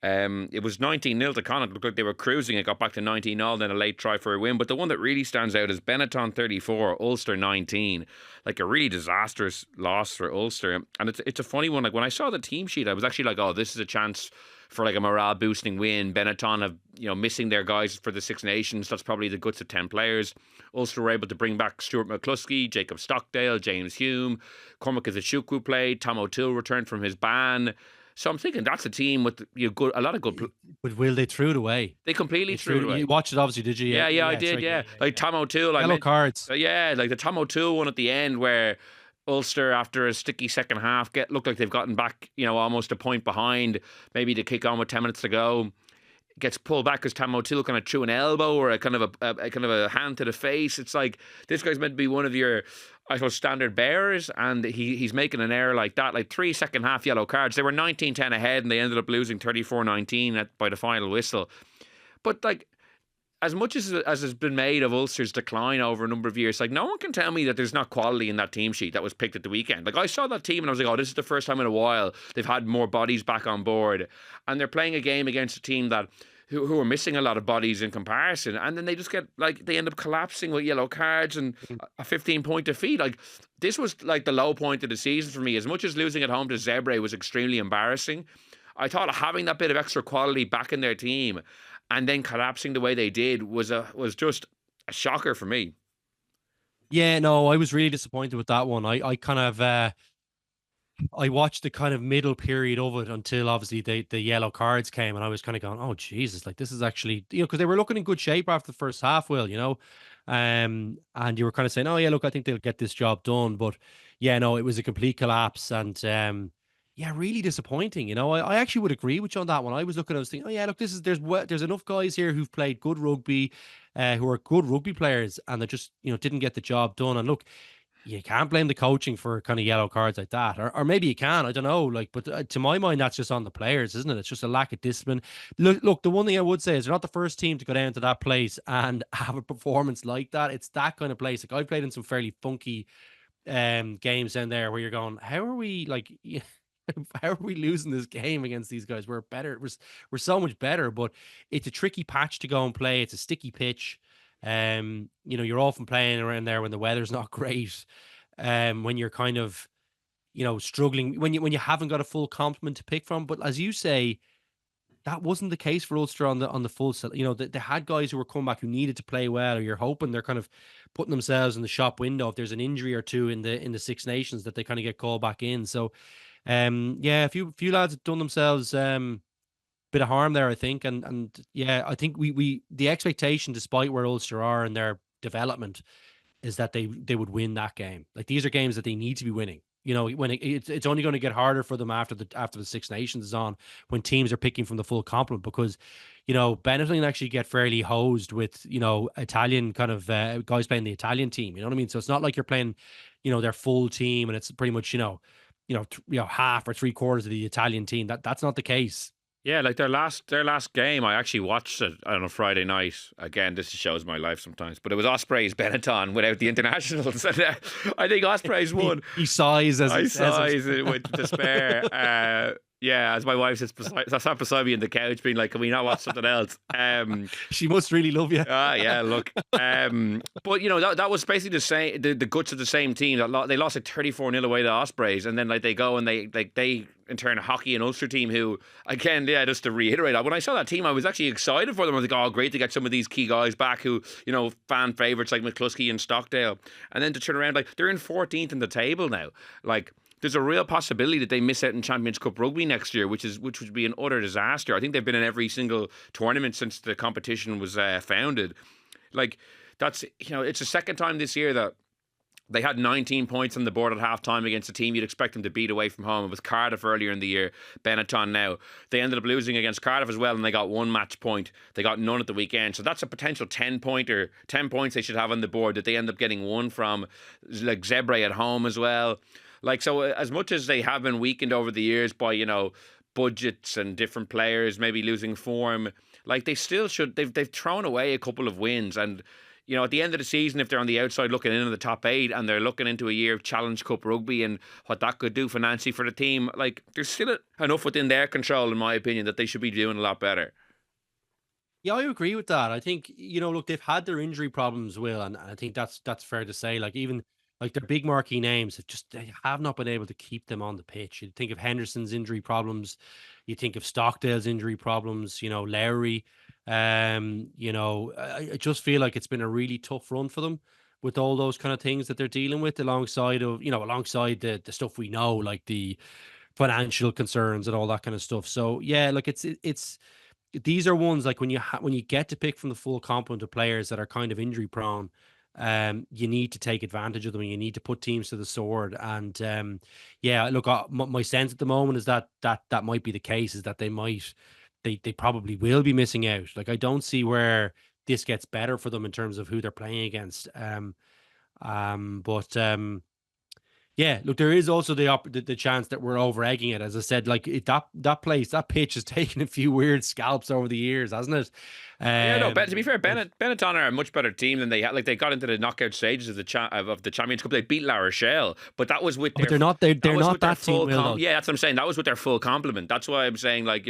Speaker 1: It was 19-0 to Connacht. Looked like they were cruising. It got back to 19-0, then a late try for a win. But the one that really stands out is Benetton 34, Ulster 19. Like a really disastrous loss for Ulster. And it's a funny one. Like when I saw the team sheet, I was actually like, oh, this is a chance for like a morale boosting win. Benetton have, missing their guys for the Six Nations. That's probably the guts of 10 players. Ulster were able to bring back Stuart McCluskey, Jacob Stockdale, James Hume, Cormac Izuchukwu played, Tom O'Toole returned from his ban. So I'm thinking that's a team with a lot of good.
Speaker 2: But Will, they threw it away?
Speaker 1: They completely threw it away.
Speaker 2: You watched it, obviously, did you?
Speaker 1: Yeah, I did. Yeah, like Tom O'Toole,
Speaker 2: yellow cards.
Speaker 1: Yeah, like the Tom O'Toole one at the end where Ulster, after a sticky second half, look like they've gotten back, almost a point behind, maybe to kick on with 10 minutes to go. Gets pulled back because Tom O'Toole kind of threw an elbow or a kind of a hand to the face. It's like this guy's meant to be one of your, I suppose, standard bearers, and he's making an error like that. Like 3 second half yellow cards. They were 19-10 ahead, and they ended up losing 34-19 by the final whistle. But like, as much as has been made of Ulster's decline over a number of years, like no one can tell me that there's not quality in that team sheet that was picked at the weekend. Like I saw that team and I was like, oh, this is the first time in a while they've had more bodies back on board, and they're playing a game against a team that who are missing a lot of bodies in comparison, and then they just get like they end up collapsing with yellow cards and a 15-point defeat. Like this was like the low point of the season for me. As much as losing at home to Zebre was extremely embarrassing, I thought having that bit of extra quality back in their team and then collapsing the way they did was just a shocker for me.
Speaker 2: Yeah, no, I was really disappointed with that one. I kind of I watched the kind of middle period of it until obviously the yellow cards came, and I was kind of going, oh Jesus, like this is actually, because they were looking in good shape after the first half, Will, and you were kind of saying, oh yeah, look, I think they'll get this job done, but yeah, no, it was a complete collapse, and yeah, really disappointing. I actually would agree with you on that one. I was thinking, oh yeah, look, there's enough guys here who've played good rugby, who are good rugby players, and they just didn't get the job done. And look, you can't blame the coaching for kind of yellow cards like that, or maybe you can. I don't know. Like, but to my mind, that's just on the players, isn't it? It's just a lack of discipline. Look, the one thing I would say is they're not the first team to go down to that place and have a performance like that. It's that kind of place. Like I've played in some fairly funky games down there where you're going, how are we like? How are we losing this game against these guys? We're better. We're so much better, but it's a tricky patch to go and play. It's a sticky pitch. You're often playing around there when the weather's not great. When you're kind of, struggling, when you haven't got a full complement to pick from. But as you say, that wasn't the case for Ulster on the full set. They had guys who were coming back who needed to play well, or you're hoping they're kind of putting themselves in the shop window if there's an injury or two in the Six Nations that they kind of get called back in. So yeah, a few lads have done themselves bit of harm there, I think, and yeah, I think we the expectation, despite where Ulster are in their development, is that they would win that game. Like these are games that they need to be winning. When it's only going to get harder for them after the Six Nations is on, when teams are picking from the full complement, because Benetton can actually get fairly hosed with Italian kind of guys playing the Italian team. You know what I mean? So it's not like you're playing their full team and it's pretty much half or 3/4 of the Italian team. That's not the case.
Speaker 1: Yeah, like their last game, I actually watched it on a Friday night. Again, this shows my life sometimes, but it was Ospreys Benetton without the internationals. I think Ospreys won.
Speaker 2: He sighs as
Speaker 1: I sighs with despair. Yeah, as my wife sat beside me on the couch, being like, "Can we not watch something else?"
Speaker 2: She must really love you.
Speaker 1: Yeah, look. But that was basically the same. The guts of the same team. They lost like 34-0 away to Ospreys, and then like they go and they in turn a hockey and Ulster team who, again, yeah, just to reiterate, when I saw that team, I was actually excited for them. I was like, oh, great to get some of these key guys back who, fan favourites like McCluskey and Stockdale, and then to turn around, like they're in 14th in the table now, like. there's a real possibility that they miss out in Champions Cup rugby next year, which would be an utter disaster. I think they've been in every single tournament since the competition was founded. Like, that's, it's the second time this year that they had 19 points on the board at half-time against a team you'd expect them to beat away from home. It was Cardiff earlier in the year, Benetton now. They ended up losing against Cardiff as well, and they got 1 match point. They got none at the weekend. So that's a potential 10 points they should have on the board that they end up getting 1 from. Like Zebre at home as well. Like, so as much as they have been weakened over the years by, budgets and different players maybe losing form, like, they still should. They've thrown away a couple of wins, and at the end of the season, if they're on the outside looking into the top 8 and they're looking into a year of Challenge Cup rugby and what that could do financially for the team, like, there's still enough within their control, in my opinion, that they should be doing a lot better.
Speaker 2: Yeah, I agree with that. I think, look, they've had their injury problems, Will, and I think that's fair to say. Like, even like their big marquee names they have not been able to keep them on the pitch. You think of Henderson's injury problems, you think of Stockdale's injury problems, Lowry. I just feel like it's been a really tough run for them with all those kind of things that they're dealing with, alongside the stuff we know, like the financial concerns and all that kind of stuff. So yeah, like it's these are ones like when you get to pick from the full complement of players that are kind of injury prone, you need to take advantage of them. You need to put teams to the sword. And yeah, look, my sense at the moment is that might be the case, is that they probably will be missing out. Like, I don't see where this gets better for them in terms of who they're playing against. But yeah, look, there is also the chance that we're over egging it. As I said, like, that pitch has taken a few weird scalps over the years, hasn't it?
Speaker 1: Yeah, no. But to be fair, Benetton are a much better team than they had. Like, they got into the knockout stages of the Champions Cup. They beat La Rochelle, but that was with their.
Speaker 2: But they're not. They're not that team.
Speaker 1: Yeah, that's what I'm saying. That was with their full complement. That's why I'm saying, like,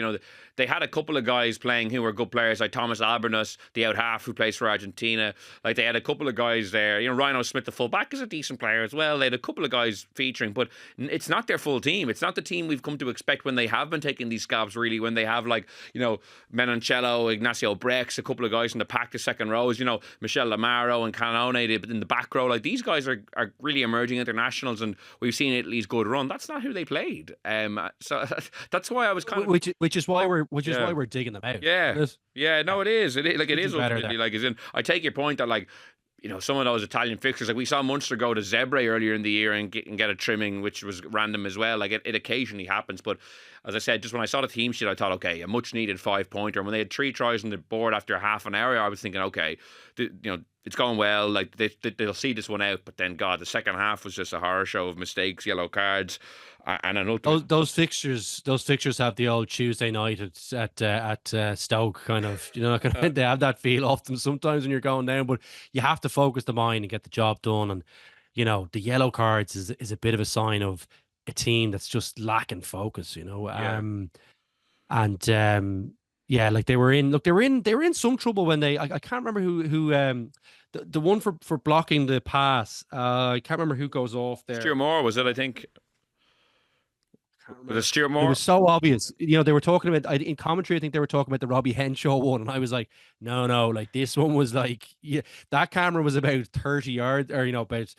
Speaker 1: they had a couple of guys playing who were good players, like Thomas Albernus, the out half who plays for Argentina. Like, they had a couple of guys there. Rhino Smith, the fullback, is a decent player as well. They had a couple of guys featuring, but it's not their full team. It's not the team we've come to expect when they have been taking these scalps. Really, when they have, like, Menoncello, Ignacio Brex, a couple of guys in the pack, the second rows, Michel Lamaro and Cannone in the back row. Like, these guys are really emerging internationals, and we've seen Italy's good run. That's not who they played. So that's why I was kind of
Speaker 2: which is why we're digging them out.
Speaker 1: Yeah, no, it is. It is ultimately, like, as in, I take your point that, like, some of those Italian fixtures, like we saw Munster go to Zebre earlier in the year and get a trimming, which was random as well. Like, it occasionally happens. But as I said, just when I saw the team sheet, I thought, okay, a much needed 5-pointer. And when they had 3 tries on the board after half an hour, I was thinking, okay, it's going well. Like, they'll see this one out. But then, God, the second half was just a horror show of mistakes, yellow cards. And
Speaker 2: those fixtures have the old Tuesday night at Stoke kind of, they have that feel often sometimes when you're going down, but you have to focus the mind and get the job done. And the yellow cards is a bit of a sign of a team that's just lacking focus. Yeah, like they were in some trouble when I can't remember who the one for blocking the pass. I can't remember who goes off there.
Speaker 1: Stuart Moore, was it? I think. Was it Stuart Moore?
Speaker 2: It was so obvious. They were talking about, in commentary, I think they were talking about the Robbie Henshaw one, and I was like, no, like, this one was like, yeah, that camera was about 30 yards, or about,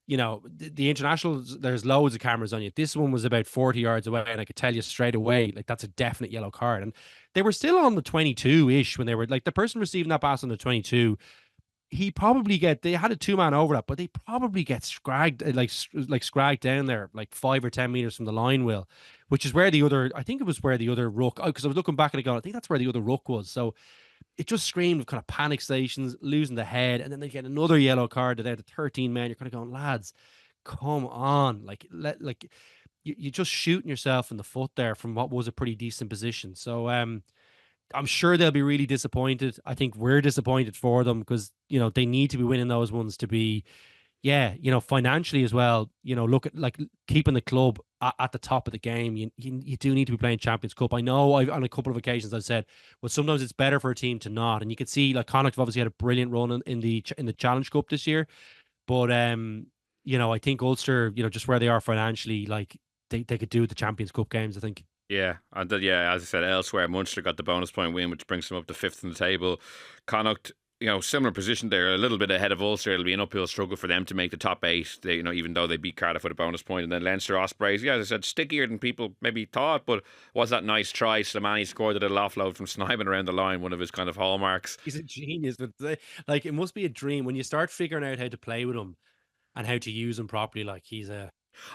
Speaker 2: the internationals, there's loads of cameras on you. This one was about 40 yards away, and I could tell you straight away, like, that's a definite yellow card. And they were still on the 22-ish when they were, like, the person receiving that pass on the 22, they had a 2-man overlap, but they probably get scragged, like scragged down there, like 5 or 10 meters from the line, Will, which is where I think it was where the other ruck, because I was looking back at it going, I think that's where the other ruck was. So it just screamed of kind of panic stations, losing the head, and then they get another yellow card to there to 13 men. You're kind of going, lads, come on. Like, you're just shooting yourself in the foot there from what was a pretty decent position. So, I'm sure they'll be really disappointed. I think we're disappointed for them because, they need to be winning those ones to be, financially as well, look at, like, keeping the club at the top of the game. You do need to be playing Champions Cup. I know on a couple of occasions I've said, well, sometimes it's better for a team to not. And you can see, like, Connacht obviously had a brilliant run in the Challenge Cup this year. But, I think Ulster, just where they are financially, like, they could do the Champions Cup games, I think.
Speaker 1: Yeah, as I said, elsewhere, Munster got the bonus point win, which brings them up to 5th in the table. Connacht, similar position there, a little bit ahead of Ulster. It'll be an uphill struggle for them to make the top 8. They, even though they beat Cardiff with a bonus point, and then Leinster Ospreys. Yeah, as I said, stickier than people maybe thought, but was that nice try? Slimani scored a little offload from Snyman around the line, one of his kind of hallmarks.
Speaker 2: He's a genius, but like it must be a dream when you start figuring out how to play with him and how to use him properly. Like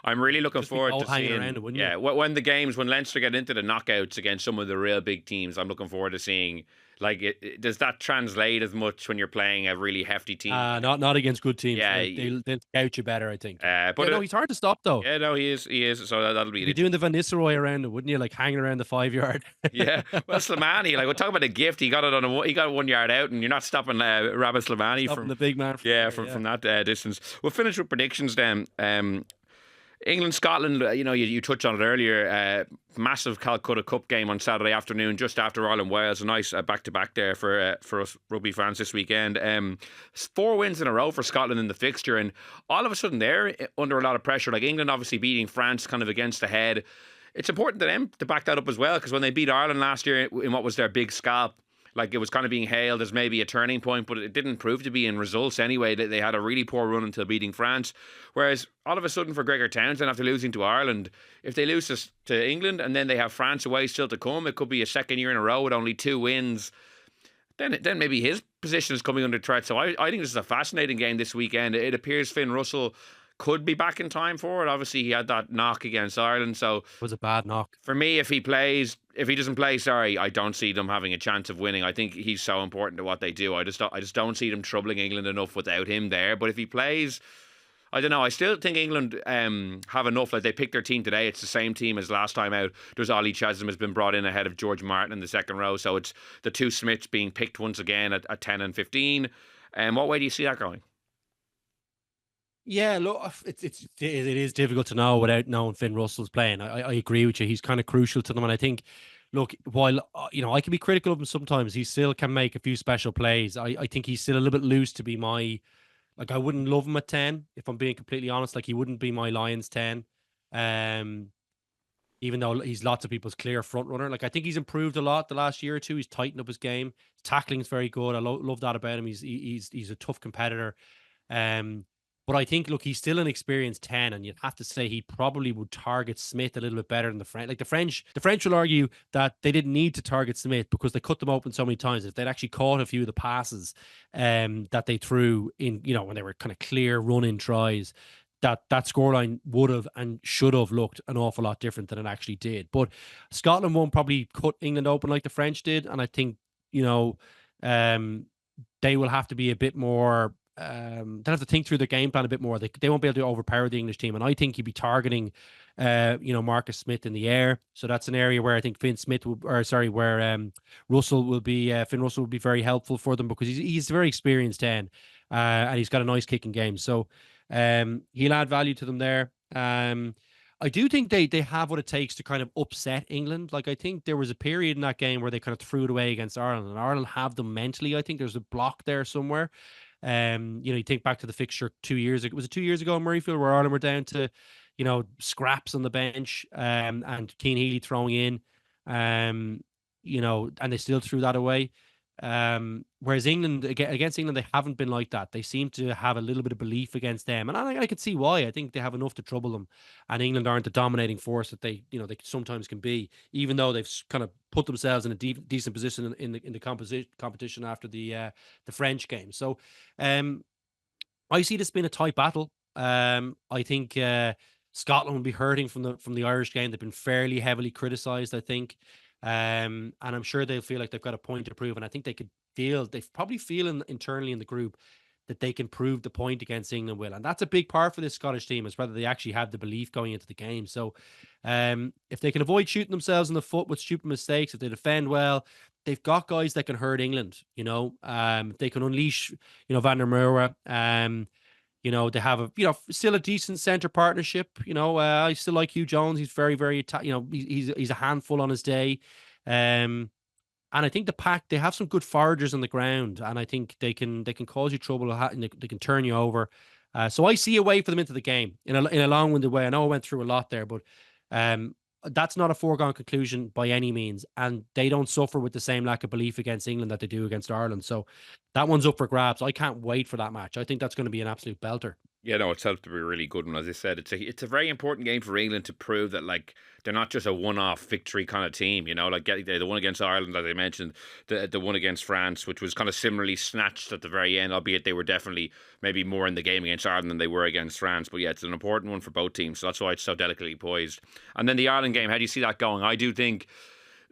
Speaker 1: I'm really looking
Speaker 2: just be
Speaker 1: forward to
Speaker 2: hanging
Speaker 1: seeing.
Speaker 2: around it, wouldn't
Speaker 1: Yeah,
Speaker 2: you?
Speaker 1: when Leinster get into the knockouts against some of the real big teams, I'm looking forward to seeing. Like, does that translate as much when you're playing a really hefty team?
Speaker 2: Not against good teams.
Speaker 1: Yeah,
Speaker 2: They'll scout you better, I think.
Speaker 1: but
Speaker 2: No, he's hard to stop though.
Speaker 1: yeah, no, he is. So that'll be.
Speaker 2: You'd be doing the Van Nistelrooy around it, wouldn't you? Like hanging around the 5-yard.
Speaker 1: Yeah, well, Slimani, like we're talking about a gift. He got it 1 yard out, and you're not stopping Rabbit Slimani from
Speaker 2: the big man.
Speaker 1: From that distance. We'll finish with predictions then. England, Scotland, you touched on it earlier. Massive Calcutta Cup game on Saturday afternoon, just after Ireland Wales. A nice back-to-back there for us rugby fans this weekend. 4 wins in a row for Scotland in the fixture, and all of a sudden they're under a lot of pressure. Like England obviously beating France kind of against the head. It's important to them to back that up as well, because when they beat Ireland last year in what was their big scalp, like it was kind of being hailed as maybe a turning point, but it didn't prove to be in results anyway. They had a really poor run until beating France. Whereas all of a sudden for Gregor Townsend, after losing to Ireland, if they lose to England and then they have France away still to come, it could be a second year in a row with only 2 wins. Then maybe his position is coming under threat. So I think this is a fascinating game this weekend. It appears Finn Russell could be back in time for it. Obviously, he had that knock against Ireland. So
Speaker 2: It was a bad knock.
Speaker 1: for me, if he doesn't play, I don't see them having a chance of winning. I think he's so important to what they do. I just don't see them troubling England enough without him there. But if he plays, I don't know. I still think England have enough. Like they picked their team today. It's the same team as last time out. There's Ollie Chesnam has been brought in ahead of George Martin in the second row. So it's the 2 Smiths being picked once again at 10 and 15. What way do you see that going?
Speaker 2: Yeah, look, it is difficult to know without knowing Finn Russell's playing. I agree with you. He's kind of crucial to them, and I think, look, while I can be critical of him sometimes, he still can make a few special plays. I think he's still a little bit loose to be my, like, I wouldn't love him at 10 if I'm being completely honest. Like he wouldn't be my Lions 10. Even though he's lots of people's clear front runner. Like I think he's improved a lot the last year or two. He's tightened up his game. His tackling is very good. I love that about him. He's a tough competitor. But I think, look, he's still an experienced 10, and you'd have to say he probably would target Smith a little bit better than the French. Like the French will argue that they didn't need to target Smith because they cut them open so many times. If they'd actually caught a few of the passes that they threw in, when they were kind of clear run-in tries, that scoreline would have and should have looked an awful lot different than it actually did. But Scotland won't probably cut England open like the French did, and I think, they will have to be a bit more. They'll have to think through their game plan a bit more. They won't be able to overpower the English team, and I think he'd be targeting, Marcus Smith in the air. So that's an area where I think Russell will be Finn Russell will be very helpful for them because he's a very experienced 10, and he's got a nice kicking game. So he'll add value to them there. I do think they have what it takes to kind of upset England. Like I think there was a period in that game where they kind of threw it away against Ireland, and Ireland have them mentally. I think there's a block there somewhere. You think back to the fixture 2 years ago. Was it 2 years ago in Murrayfield where Ireland were down to, scraps on the bench, and Cian Healy throwing in, and they still threw that away. Whereas England, against England, they haven't been like that. They seem to have a little bit of belief against them, and I could see why. I think they have enough to trouble them, and England aren't the dominating force that they sometimes can be, even though they've kind of put themselves in a decent position in the competition after the French game. So, I see this being a tight battle. I think Scotland will be hurting from the Irish game. They've been fairly heavily criticised, I think. And I'm sure they'll feel like they've got a point to prove. And I think they probably feel internally in the group that they can prove the point against England will. And that's a big part for this Scottish team, is whether they actually have the belief going into the game. So if they can avoid shooting themselves in the foot with stupid mistakes, if they defend well, they've got guys that can hurt England, they can unleash, Van der Merwe. They have still a decent centre partnership. I still like Hugh Jones. He's very, very, he's a handful on his day. And I think the pack, they have some good foragers on the ground, and I think they can cause you trouble. They can turn you over. So I see a way for them into the game in a long-winded way. I know I went through a lot there, but that's not a foregone conclusion by any means, and they don't suffer with the same lack of belief against England that they do against Ireland. So that one's up for grabs. I can't wait for that match. I think that's going to be an absolute belter.
Speaker 1: Yeah, no, it's helped to be a really good one. As I said, it's a very important game for England to prove that like they're not just a one-off victory kind of team. You know, like the one against Ireland, as I mentioned, the one against France, which was kind of similarly snatched at the very end, albeit they were definitely maybe more in the game against Ireland than they were against France. But yeah, it's an important one for both teams, so that's why it's so delicately poised. And then the Ireland game, how do you see that going? I do think,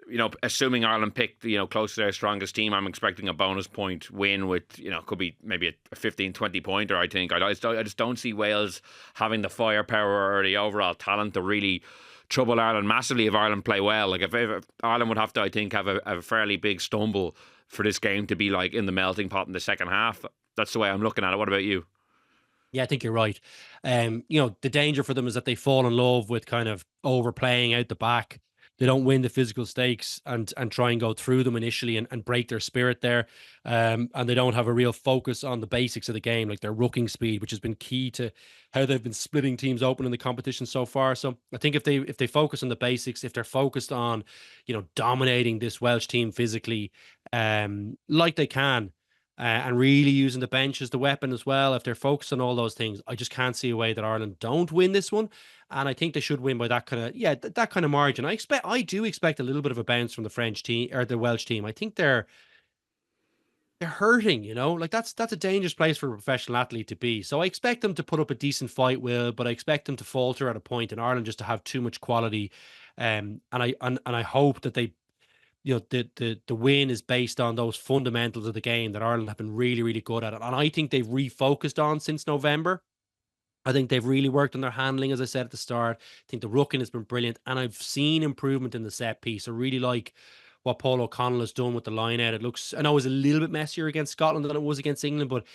Speaker 1: you know, assuming Ireland picked, you know, close to their strongest team, I'm expecting a bonus point win with, you know, could be maybe a 15, 20 pointer, I think. I just don't see Wales having the firepower or the overall talent to really trouble Ireland massively if Ireland play well. Like, if Ireland would have to, I think, have a fairly big stumble for this game to be, like, in the melting pot in the second half. That's the way I'm looking at it. What about you?
Speaker 2: Yeah, I think you're right. You know, the danger for them is that they fall in love with kind of overplaying out the back. They don't win the physical stakes and try and go through them initially and break their spirit there. And they don't have a real focus on the basics of the game, like their rucking speed, which has been key to how they've been splitting teams open in the competition so far. So I think if they focus on the basics, if they're focused on, you know, dominating this Welsh team physically, like they can, and really using the bench as the weapon as well. If they're focused on all those things, I just can't see a way that Ireland don't win this one. And I think they should win by that kind of, that kind of margin. I do expect a little bit of a bounce from the French team or the Welsh team. I think they're hurting, you know, like that's a dangerous place for a professional athlete to be. So I expect them to put up a decent fight, but I expect them to falter at a point in Ireland just to have too much quality. And I hope that they, you know, the win is based on those fundamentals of the game that Ireland have been really, really good at it. And I think they've refocused on since November. I think they've really worked on their handling, as I said at the start. I think the rucking has been brilliant, and I've seen improvement in the set piece. I really like what Paul O'Connell has done with the line out. It looks, I know it was a little bit messier against Scotland than it was against England, but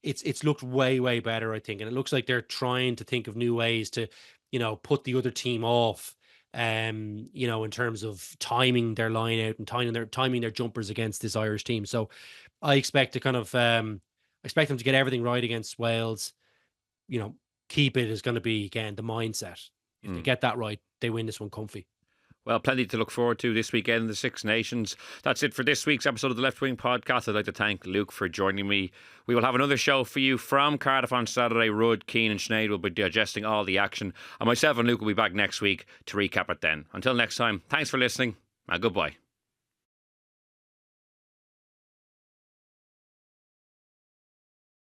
Speaker 2: it's looked way, way better, I think. And it looks like they're trying to think of new ways to, you know, put the other team off. You know, in terms of timing their line out and timing their jumpers against this Irish team. So I expect to kind of expect them to get everything right against Wales. You know, keep it is going to be, again, the mindset. If they get that right, they win this one comfy.
Speaker 1: Well, plenty to look forward to this weekend in the Six Nations. That's it for this week's episode of the Left Wing Podcast. I'd like to thank Luke for joining me. We will have another show for you from Cardiff on Saturday. Rudd, Keane and Sinead will be digesting all the action. And myself and Luke will be back next week to recap it then. Until next time, thanks for listening and goodbye.